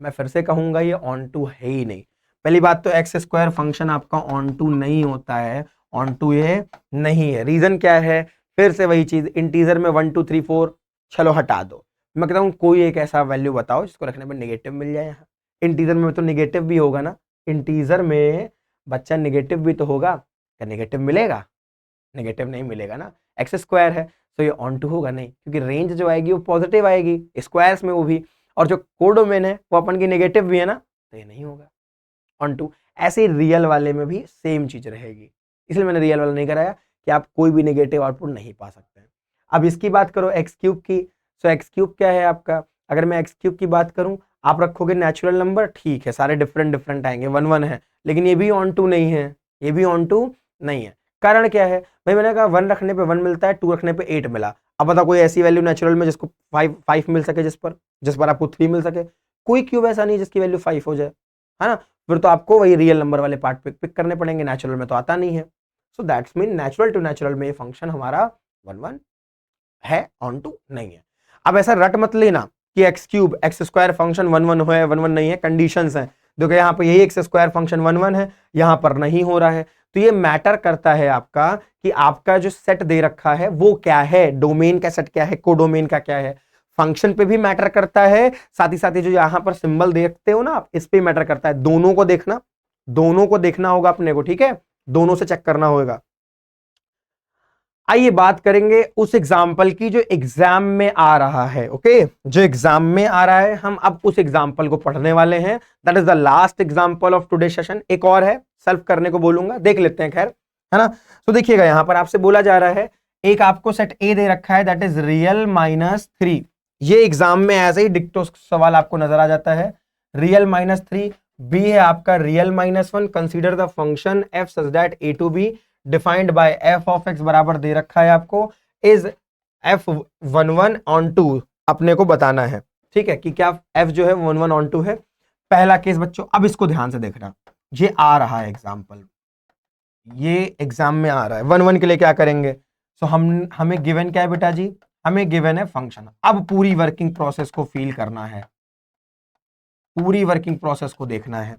मैं फिर से कहूंगा ये ऑन टू है ही नहीं। पहली बात तो एक्स स्क्वायर फंक्शन आपका ऑन टू नहीं होता है, ऑन टू ये नहीं है। रीजन क्या है, फिर से वही चीज, इंटीजर में 1 2 3 4 चलो हटा दो, मैं कहता हूं कोई एक ऐसा वैल्यू बताओ जिसको रखने पर नेगेटिव मिल जाए। यहाँ इंटीजर में तो नेगेटिव भी होगा ना, इंटीजर में बच्चा नेगेटिव भी तो होगा, क्या नेगेटिव मिलेगा? नेगेटिव नहीं मिलेगा ना, एक्स स्क्वायर है तो ये ऑन टू होगा नहीं, क्योंकि रेंज जो आएगी वो पॉजिटिव आएगी स्क्वायर्स में वो भी, और जो कोडोमेन है वो अपन की नेगेटिव भी है ना, तो ये नहीं होगा ऑन टू। ऐसे ही रियल वाले में भी सेम चीज रहेगी, इसलिए मैंने रियल वाला नहीं कराया कि आप कोई भी नेगेटिव आउटपुट नहीं पा सकते हैं। अब इसकी बात करो एक्स क्यूब की, सो एक्स क्यूब क्या है आपका, अगर मैं एक्स क्यूब की बात करूं, आप रखोगे नेचुरल नंबर, ठीक है सारे डिफरेंट डिफरेंट आएंगे, 1 1 है, लेकिन ये भी ऑन टू नहीं है, ये भी ऑन टू नहीं है। कारण क्या है भाई, मैंने कहा 1 रखने पे 1 मिलता है, 2 रखने पे 8 मिला। अब बता कोई ऐसी वैल्यू नेचुरल में जिसको 5 मिल सके, जिस पर आपको 3 मिल सके, कोई क्यूब ऐसा नहीं जिसकी वैल्यू 5 हो जाए, है ना। फिर तो आपको वही रियल नंबर वाले पार्ट पे पिक करने पड़ेंगे, नेचुरल में तो आता नहीं है। So that's mean natural to natural में ये फंक्शन हमारा 1 1 है, ऑन टू नहीं है। अब ऐसा रट मत लेना कि x cube x square function 1 1 है 1 1 नहीं है, कंडीशंस हैं। देखो यहाँ पे यही एक्स स्क्वायर फंक्शन 1 1 है, यहाँ पर नहीं हो रहा है, तो ये मैटर करता है आपका कि आपका जो सेट दे रखा है वो क्या है, डोमेन का सेट क्या है, कोडोमेन का क्या है, फंक्शन पे भी मैटर करता है, साथ ही साथ जो यहाँ पर सिंबल देखते हो ना आप, इस पे मैटर करता है। दोनों को देखना, दोनों को देखना होगा अपने को, ठीक है, दोनों से चेक करना होगा। आइए बात करेंगे उस एग्जाम्पल की जो एग्जाम में आ रहा है। ओके, जो एग्जाम में आ रहा है हम अब उस एग्जाम्पल को पढ़ने वाले हैं। That is the last example of today session. एक और है, सॉल्व करने को बोलूंगा, देख लेते हैं, खैर, है ना। तो देखिएगा यहां पर आपसे बोला जा रहा है, एक आपको सेट ए दे रखा है, दैट इज रियल -3। ये एग्जाम में ऐसे ही डिक्टो सवाल आपको नजर आ जाता है। रियल -3, बी है आपका real -1, consider the function f such that A to B defined by f of x बराबर दे रखा है आपको, इज एफ 1 1 ऑन टू, अपने को बताना है, ठीक है, कि क्या एफ जो है 1 1 ऑन टू है। पहला केस बच्चों, अब इसको ध्यान से देखना, ये आ रहा है एग्जाम्पल, ये एग्जाम में आ रहा है। 1 1 के लिए क्या करेंगे, सो हमें गिवन क्या है बेटा जी, हमें गिवन है फंक्शन। अब पूरी वर्किंग प्रोसेस को फील करना है, पूरी वर्किंग प्रोसेस को देखना है।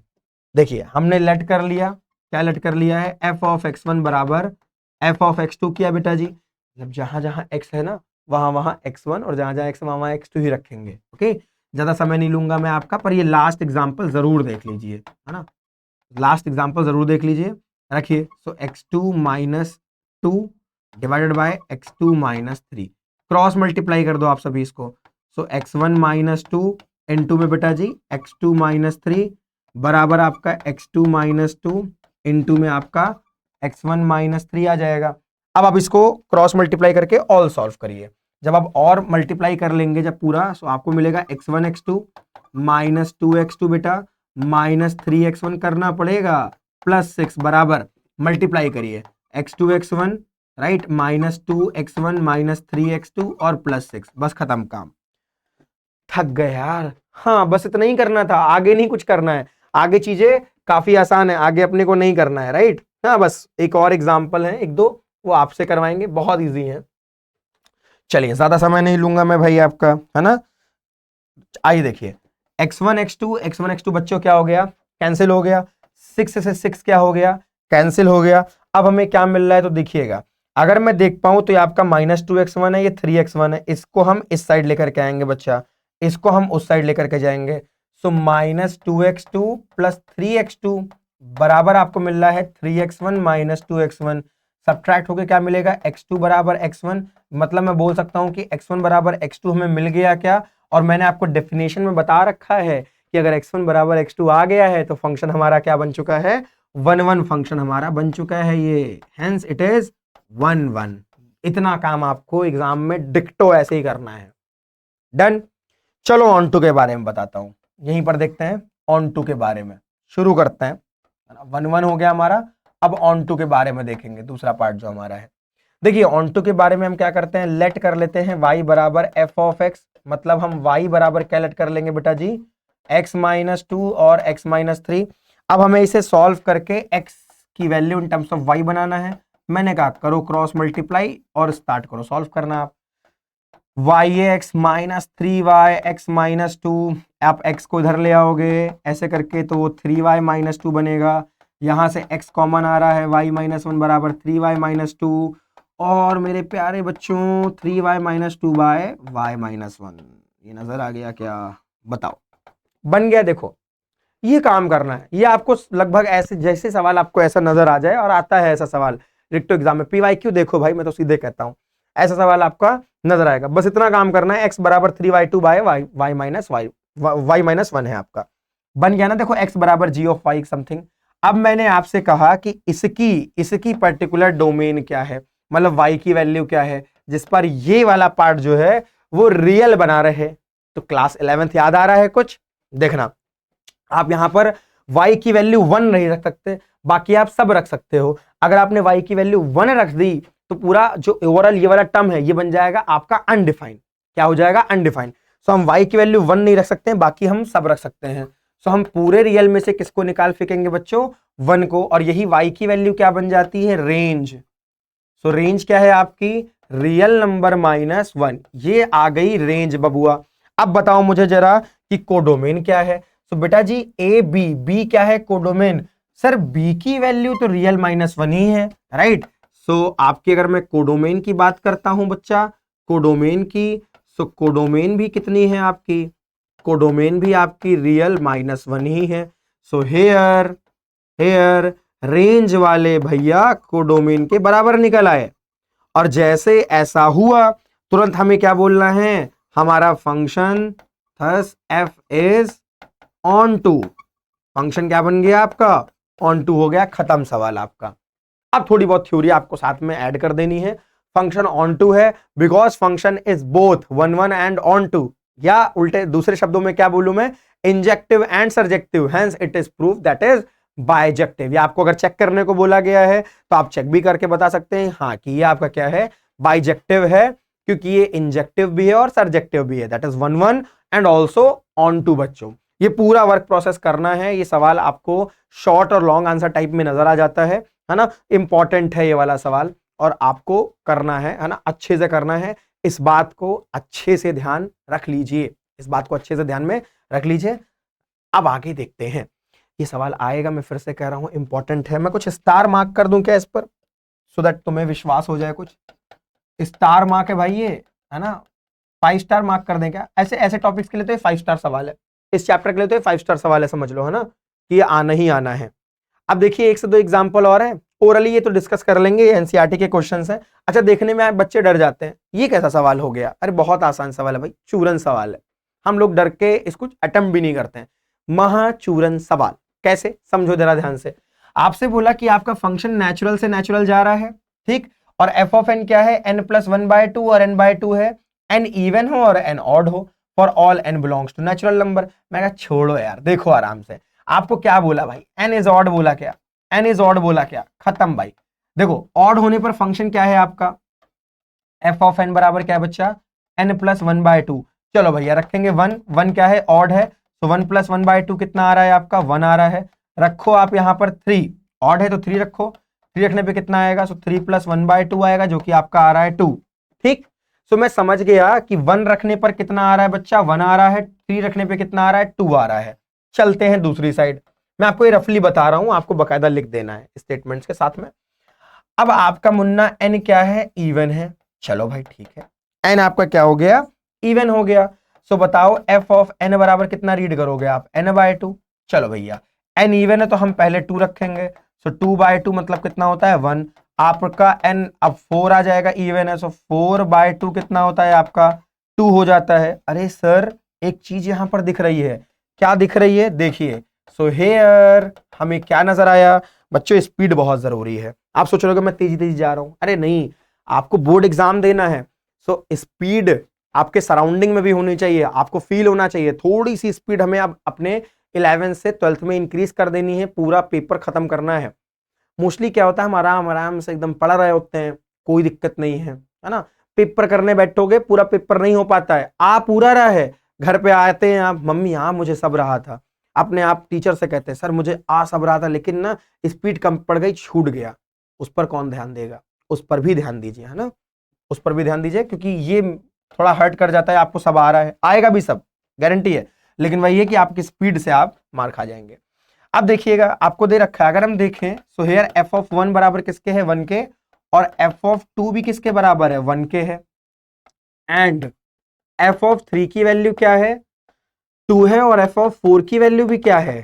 देखिए हमने लेट कर लिया, क्या लेट कर लिया है, एफ ऑफ x1 बराबर एफ ऑफ x2 किया बेटा जी। जब जहां जहां x है ना वहां वहां x1, और जहां जहां x वहां x2 ही रखेंगे। ओके, ज्यादा समय नहीं लूंगा मैं आपका, पर ये लास्ट एग्जांपल जरूर देख लीजिए, है ना, लास्ट एग्जांपल जरूर देख लीजिए। रखिए, सो x2 - 2 divided by x2 - 3, cross multiply कर दो आप सभी इसको। सो x1 - 2 इनटू में बेटा जी x2 - 3 बराबर आपका x2 - 2 इनटू में आपका x1 - 3 आ जाएगा। अब आप इसको क्रॉस मल्टीप्लाई करके ऑल सॉल्व करिए। जब आप और मल्टीप्लाई कर लेंगे जब पूरा, तो आपको मिलेगा x1 x2 - 2x2 बेटा -3x1 करना पड़ेगा +6 बराबर मल्टीप्लाई करिए x2 x1 right -2x1 -3x2 और +6, बस खत्म काम। थक गए यार, हाँ बस इतना ही करना था, आगे नहीं कुछ करना है, आगे चीजें काफी आसान है, आगे अपने को नहीं करना है, राइट। हाँ बस एक और एग्जांपल है, एक दो वो आपसे करवाएंगे, बहुत इजी है। चलिए ज्यादा समय नहीं लूंगा मैं भाई आपका, है ना। आइए देखिए, x1 x2 बच्चों क्या हो गया, कैंसिल हो गया, 6 से 6 क्या हो गया, कैंसिल हो गया। अब हमें क्या मिल रहा है, तो देखिएगा अगर मैं देख पाऊं तो ये आपका -2x1 है, ये 3x1 है, इसको हम इस साइड लेकर के आएंगे बच्चा, इसको हम उस साइड लेकर के जाएंगे। सो -2x2 + 3x2 बराबर आपको मिल रहा है 3x1 - 2x1। सब्ट्रैक्ट होके क्या मिलेगा, x2 बराबर x1। मतलब मैं बोल सकता हूं कि x1 बराबर x2 हमें मिल गया क्या, और मैंने आपको डेफिनेशन में बता रखा है कि अगर x1 बराबर x2 आ गया है तो फंक्शन हमारा क्या बन चुका है, 1 1 फंक्शन हमारा बन चुका है ये, हेंस इट इज 1 1। इतना काम आपको एग्जाम में डिक्टो ऐसे ही करना है। डन। चलो ऑन टू के बारे में बताता हूं, यहीं पर देखते हैं ऑन टू के बारे में, शुरू करते हैं। 1 1 हो गया हमारा, अब ऑन टू के बारे में देखेंगे दूसरा पार्ट जो हमारा है। देखिए ऑन टू के बारे में हम क्या करते हैं, लेट कर लेते हैं y बराबर एफ ऑफ एक्स, मतलब हम y बराबर क्या लेट कर लेंगे बेटा जी, x माइनस 2 और x माइनस 3। अब हमें इसे सॉल्व करके x की value in terms of y बनाना है। मैंने कहा करो क्रॉस मल्टीप्लाई और स्टार्ट करो सॉल्व करना। आप y x minus 3y x minus 2, आप x को इधर ले आओगे ऐसे करके तो वो 3y माइनस 2 बनेगा। यहां से x कॉमन आ रहा है, y माइनस 1 बराबर 3y माइनस 2, और मेरे प्यारे बच्चों 3y minus 2 bye y minus 1। ये नजर आ गया क्या, बताओ बन गया। देखो ये काम करना है, ये आपको लगभग ऐसे जैसे सवाल आपको ऐसा नजर आ जाए, और आता है ऐसा सवाल डिक्टो एग्जाम में, PYQ देखो भाई, मैं तो सीधे कहता हूं ऐसा सवाल आपका नजर आएगा। बस इतना काम करना है, x बराबर 3y2 by y minus y minus 1 है आपका, बन गया ना। देखो x बराबर g ऑफ y समथिंग। अब मैंने आपसे कहा कि इसकी पर्टिकुलर डोमेन क्या है, मतलब y की वैल्यू क्या है जिस पर ये वाला पार्ट जो है वो रियल बना रहे। तो क्लास 11th याद आ रहा है कुछ, देखना आप यहां पर y की वैल्यू 1 नहीं रख सकते, बाकी आप सब रख सकते हो। अगर आपने y की वैल्यू 1 रख दी तो पूरा जो ओवरऑल ये वाला टर्म है ये बन जाएगा आपका अनडिफाइंड। क्या हो जाएगा, अनडिफाइंड। सो हम y की वैल्यू 1 नहीं रख सकते हैं, बाकी हम सब रख सकते हैं। सो हम पूरे रियल में से किसको निकाल फेंकेंगे बच्चों, 1 को, और यही y की वैल्यू क्या बन जाती है, रेंज। सो रेंज क्या है आपकी, रियल नंबर माइनस 1, ये आ गई रेंज बबुआ। अब बताओ मुझे जरा कि कोडोमेन क्या है। सो बेटा जी ए बी क्या है, कोडोमेन। सर बी की वैल्यू तो रियल माइनस 1 ही है, राइट। सो आपकी अगर मैं कोडोमेन की बात करता हूं बच्चा, कोडोमेन की, सो कोडोमेन भी कितनी है आपकी, कोडोमेन भी आपकी रियल माइनस 1 ही है। सो हेयर रेंज वाले भैया कोडोमेन के बराबर निकल आए, और जैसे ऐसा हुआ तुरंत हमें क्या बोलना है, हमारा function thus f is onto. Function क्या बन गया आपका, ऑन टू हो गया, खत्म सवाल आपका। अब थोड़ी बहुत थ्योरी आपको साथ में ऐड कर देनी है। फंक्शन ऑन टू है because function is both 1 1 and onto, या उल्टे दूसरे शब्दों में क्या बोलूं मैं, injective and surjective, hence it is proof that is bijective. या आपको अगर चेक करने को बोला गया है तो आप चेक भी करके बता सकते हैं हाँ कि ये आपका क्या है, बाइजेक्टिव है, क्योंकि ये इंजेक्टिव भी है और सर्जेक्टिव भी है, that is 1 1 and also onto. बच्चों ये पूरा वर्क प्रोसेस करना है, ये सवाल आपको शॉर्ट और लॉन्ग आंसर टाइप में नजर आ जाता है ना, इंपॉर्टेंट है ये वाला सवाल, और आपको करना है ना, अच्छे से करना है। इस बात को अच्छे से ध्यान रख लीजिए, इस बात को अच्छे से ध्यान में रख लीजिए। अब आगे देखते हैं, ये सवाल आएगा, मैं फिर से कह रहा हूं इंपॉर्टेंट है। मैं कुछ स्टार मार्क कर दूं क्या इस पर, सो दैट तुम्हें विश्वास हो जाए। कुछ स्टार मार्क है भाई ये, है ना, 5 स्टार मार्क कर दें क्या, ऐसे ऐसे टॉपिक्स के लिए तो ये 5 स्टार सवाल है, इस चैप्टर के लिए तो ये 5 स्टार सवाल है, समझ लो, है ना, कि ये आना ही आना है। अब देखिए 1 से 2 एग्जाम्पल और है, ओरली ये तो डिस्कस कर लेंगे, एनसीईआरटी के क्वेश्चंस हैं। अच्छा देखने में बच्चे डर जाते हैं, ये कैसा सवाल हो गया, अरे बहुत आसान सवाल है भाई, चूरन सवाल है, हम लोग डर के इसको अटेम्प्ट भी नहीं करते हैं। महाचूरन सवाल कैसे, समझो जरा ध्यान से। आपसे बोला कि आपका फंक्शन नेचुरल से नेचुरल जा रहा है, ठीक, और एफ ऑफ एन क्या है, n+1/2 और n/2 है, n इवन हो और n ऑड हो, for all n belongs to natural number. मैं कहा छोड़ो यार, देखो आराम से, आपको क्या बोला भाई, n इज ऑड बोला क्या, n इज ऑड बोला क्या, खत्म भाई। देखो ऑड होने पर फंक्शन क्या है आपका, एफ ऑफ एन बराबर क्या है बच्चा, n+1/2। चलो भैया रखेंगे 1 1 क्या है, ऑड है, तो 1+1/2 कितना आ रहा है आपका, 1 आ रहा है। रखो आप यहाँ पर 3, ऑड है तो 3 रखो, 3 रखने पे कितना आएगा, सो 3+1/2 आएगा, जो कि आपका आ रहा है 2, ठीक। सो मैं समझ गया कि 1 रखने पर कितना आ रहा है बच्चा, 1 आ रहा है, 3 रखने पे कितना आ रहा है, 2 आ रहा है। चलते हैं दूसरी साइड, मैं आपको ये रफली बता रहा हूं, आपको बकायदा लिख देना है स्टेटमेंट्स के साथ में। अब आपका मुन्ना n क्या है, इवन है, चलो भाई ठीक है, n आपका क्या हो गया, इवन हो गया। सो बताओ f ऑफ n बराबर कितना रीड करोगे आप, n/2। चलो भैया n इवन है तो हम पहले 2 रखेंगे, सो 2/2 मतलब कितना होता है 1, आपका n अब 4 आ जाएगा इवन है, सो 4/2 कितना होता है आपका 2 हो जाता है। अरे सर एक चीज यहां पर दिख रही है, क्या दिख रही है देखिए। सो हेयर हमें क्या नजर आया बच्चों, स्पीड बहुत जरूरी है। आप सोच रहे हो कि मैं तेजी तेजी जा रहा हूं, अरे नहीं, आपको बोर्ड एग्जाम देना है। सो स्पीड आपके सराउंडिंग में भी होनी चाहिए, आपको फील होना चाहिए। थोड़ी सी स्पीड हमें अब अपने 11th से 12th में इंक्रीज कर देनी है, पूरा पेपर खत्म करना है। मोस्टली क्या होता है, हम आराम आराम से एकदम पढ़ रहे होते हैं, कोई दिक्कत नहीं है ना। पेपर करने बैठोगे पूरा पेपर नहीं हो पाता है, आ पूरा रहा है, घर पे आते हैं आप, मम्मी हाँ मुझे सब रहा था, अपने आप टीचर से कहते हैं सर मुझे आ सब रहा था लेकिन ना स्पीड कम पड़ गई, छूट गया। उस पर कौन ध्यान देगा, उस पर भी ध्यान दीजिए, है ना, उस पर भी ध्यान दीजिए, क्योंकि ये थोड़ा हर्ट कर जाता है। आपको सब आ रहा है, आएगा भी सब, गारंटी है, लेकिन वही है कि आपकी स्पीड से आप मार खा जाएंगे। अब देखिएगा आपको दे रखा है, अगर हम देखें सो हेयर f(1) बराबर किसके है 1 के, और f(2) भी किसके बराबर है 1 के है, एंड f(3) की वैल्यू क्या है 2 है, और f(4) की वैल्यू भी क्या है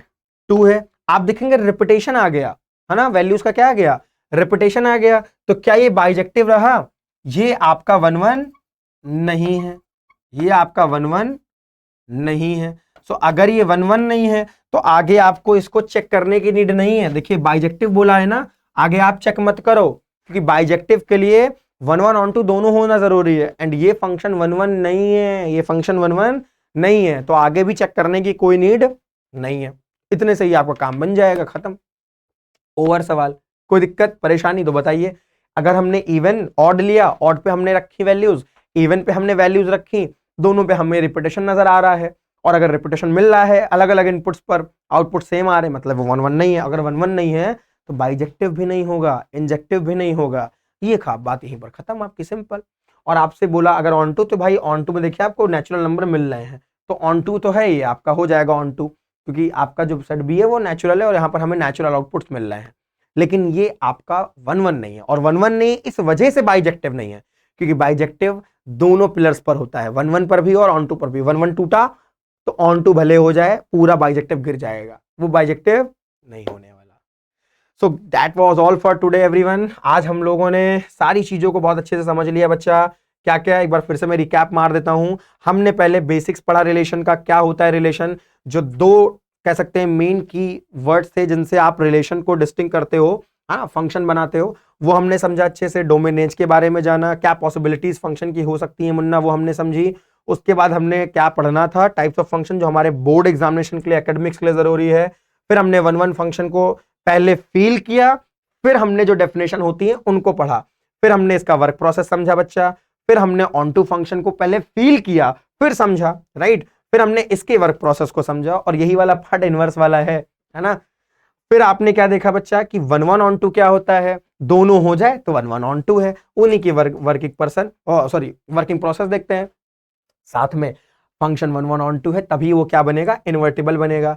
2 है। आप देखेंगे रिपीटेशन आ गया है ना, वैल्यूज का क्या आ गया, रिपीटेशन आ गया। तो क्या ये बाइजेक्टिव रहा, ये आपका 1 1 नहीं है, ये आपका 1 1 नहीं है। सो अगर ये 1 1 नहीं है तो आगे आपको इसको चेक करने की नीड नहीं है। देखिए बाइजेक्टिव बोला है ना, आगे आप चेक मत करो, क्योंकि बाइजेक्टिव के लिए 1 1 ऑन टू दोनों होना जरूरी है, एंड ये फंक्शन 1 1 नहीं है, ये फंक्शन 1 1 नहीं है, तो आगे भी चेक करने की कोई नीड नहीं है। इतने से ही आपका काम बन जाएगा, खत्म, ओवर सवाल। कोई दिक्कत परेशानी तो बताइए। अगर हमने इवन ऑड लिया, ऑड पे हमने रखी वैल्यूज, इवन पे हमने वैल्यूज रखी, दोनों पे हमें रिपीटेशन नजर आ रहा है, और अगर रिपीटेशन मिल रहा है अलग अलग इनपुट्स पर, आउटपुट सेम आ रहे हैं, मतलब 1 1 नहीं है। अगर 1 1 नहीं है तो बाइजेक्टिव भी नहीं होगा, इंजेक्टिव भी नहीं होगा। ये बात यहीं पर खत्म आपकी, सिंपल। और आपसे बोला अगर ऑन टू, तो भाई ऑन टू में देखिए आपको नेचुरल नंबर मिल रहे हैं, तो ऑन टू तो है, ये आपका हो जाएगा ऑन टू, क्योंकि आपका जो सेट बी है वो नेचुरल है, और यहाँ पर हमें नेचुरल आउटपुट्स मिल रहे हैं। लेकिन ये आपका 1 1 नहीं है, और 1 1 नहीं इस वजह से बाइजेक्टिव नहीं है, क्योंकि बाइजेक्टिव दोनों पिलर्स पर होता है, 1 1 पर भी और ऑन टू पर भी। 1 1 टूटा तो ऑन टू भले हो जाए, पूरा बाइजेक्टिव गिर जाएगा, वो बाइजेक्टिव नहीं होने वाला। So that was all for today everyone. आज हम लोगों ने सारी चीजों को बहुत अच्छे से समझ लिया बच्चा। क्या क्या, एक बार फिर से मैं रिकैप मार देता हूं। हमने पहले बेसिक्स पढ़ा रिलेशन का, क्या होता है रिलेशन, जो दो कह सकते हैं मेन की वर्ड्स थे जिनसे आप रिलेशन को डिस्टिंग करते हो, हाँ, फंक्शन बनाते हो, वो हमने समझा अच्छे से। डोमेन रेंज के बारे में जाना, क्या पॉसिबिलिटीज फंक्शन की हो सकती है मुन्ना, वो हमने समझी। उसके बाद हमने क्या पढ़ना था, टाइप्स ऑफ फंक्शन जो हमारे बोर्ड एग्जामिनेशन के लिए, एकेडमिक्स के लिए जरूरी है। फिर हमने 1 1 फंक्शन को पहले फील किया, फिर हमने जो डेफिनेशन होती है उनको पढ़ा, फिर हमने इसका वर्क प्रोसेस समझा बच्चा, फिर हमने ऑन टू फंक्शन को पहले फील किया फिर समझा, राइट, फिर हमने इसके वर्क प्रोसेस को समझा, और यही वाला फट इनवर्स वाला है ना। फिर आपने क्या देखा बच्चा कि 1 1 ऑन टू क्या होता है, दोनों हो जाए तो 1 1 ऑन टू है, उन्हीं की वर्किंग प्रोसेस देखते हैं। साथ में फंक्शन 1 1 ऑन टू है, तभी वो क्या बनेगा, इन्वर्टिबल बनेगा।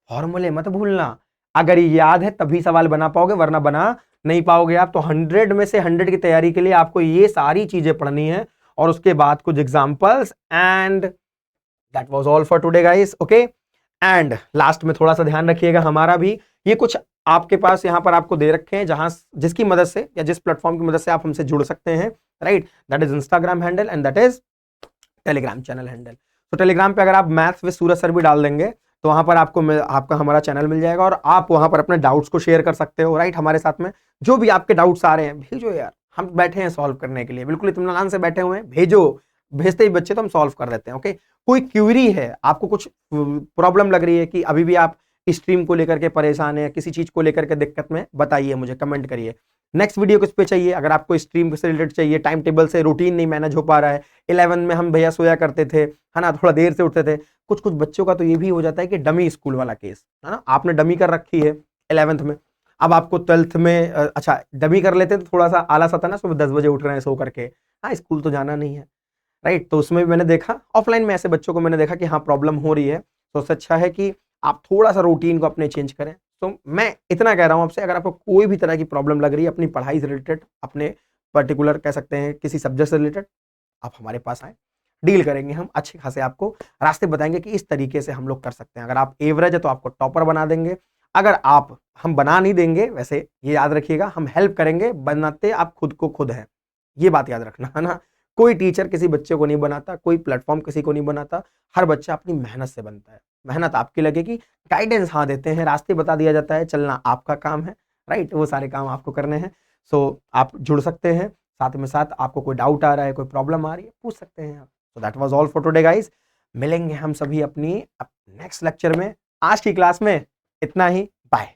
फॉर्मूले मत भूलना, अगर ये याद है तभी सवाल बना पाओगे, वरना बना नहीं पाओगे आप। तो 100 में से 100 की तैयारी के लिए आपको ये सारी चीजें पढ़नी है, और उसके बाद कुछ examples, and that was all for today guys, okay. And last में थोड़ा सा ध्यान रखिएगा हमारा भी, ये कुछ आपके पास यहाँ पर आपको दे रखे हैं, जहां जिसकी मदद से या जिस प्लेटफॉर्म की मदद से आप हमसे जुड़ सकते हैं, right, that is Instagram handle and that is Telegram channel handle. तो टेलीग्राम पे अगर आप मैथ्स विद सूरज सर भी डाल देंगे तो वहां पर आपका हमारा चैनल मिल जाएगा, और आप वहां पर अपने डाउट्स को शेयर कर सकते हो, राइट, हमारे साथ में। जो भी आपके डाउट्स आ रहे हैं भेजो यार, हम बैठे हैं सॉल्व करने के लिए, बिल्कुल इत्मीनान से बैठे हुए हैं, भेजो, भेजते ही बच्चे तो हम सॉल्व कर देते हैं, ओके। कोई क्यूरी है, आपको कुछ प्रॉब्लम लग रही है कि अभी भी आप स्ट्रीम को लेकर के परेशान है, किसी चीज को लेकर के दिक्कत में, बताइए मुझे, कमेंट करिए। नेक्स्ट वीडियो किस पे चाहिए, अगर आपको स्ट्रीम से रिलेटेड चाहिए, टाइम टेबल से रूटीन नहीं मैनेज हो पा रहा है, 11 में हम भैया सोया करते थे, है ना, थोड़ा देर से उठते थे, कुछ कुछ बच्चों का तो ये भी हो जाता है कि डमी स्कूल वाला केस, है ना, आपने डमी कर रखी है 11th में, अब आपको 12th में अच्छा डमी कर लेते तो थोड़ा सा आलस आता ना, सुबह 10 बजे उठ रहे हैं सो करके, हाँ स्कूल तो जाना नहीं है, राइट। तो उसमें भी मैंने देखा, ऑफलाइन में ऐसे बच्चों को मैंने देखा कि हाँ प्रॉब्लम हो रही है, तो उससे अच्छा है कि आप थोड़ा सा रूटीन को अपने चेंज करें। तो मैं इतना कह रहा हूं आपसे, अगर आपको कोई भी तरह की प्रॉब्लम लग रही है अपनी पढ़ाई से रिलेटेड, अपने पर्टिकुलर कह सकते हैं किसी सब्जेक्ट से रिलेटेड, आप हमारे पास आए, डील करेंगे हम, अच्छे खासे आपको रास्ते बताएंगे कि इस तरीके से हम लोग कर सकते हैं। अगर आप एवरेज है तो आपको टॉपर बना देंगे, अगर आप हम बना नहीं देंगे, वैसे ये याद रखिएगा, हम हेल्प करेंगे, बनाते आप खुद को खुद है, ये बात याद रखना है ना। कोई टीचर किसी बच्चे को नहीं बनाता, कोई प्लेटफॉर्म किसी को नहीं बनाता, हर बच्चा अपनी मेहनत से बनता है। मेहनत आपकी लगेगी, गाइडेंस हाँ देते हैं, रास्ते बता दिया जाता है, चलना आपका काम है, राइट, वो सारे काम आपको करने हैं। सो आप जुड़ सकते हैं, साथ में साथ आपको कोई डाउट आ रहा है, कोई प्रॉब्लम आ रही है, पूछ सकते हैं आप। So that was all for today guys, मिलेंगे हम सभी अपनी नेक्स्ट लेक्चर में। आज की क्लास में इतना ही, बाय।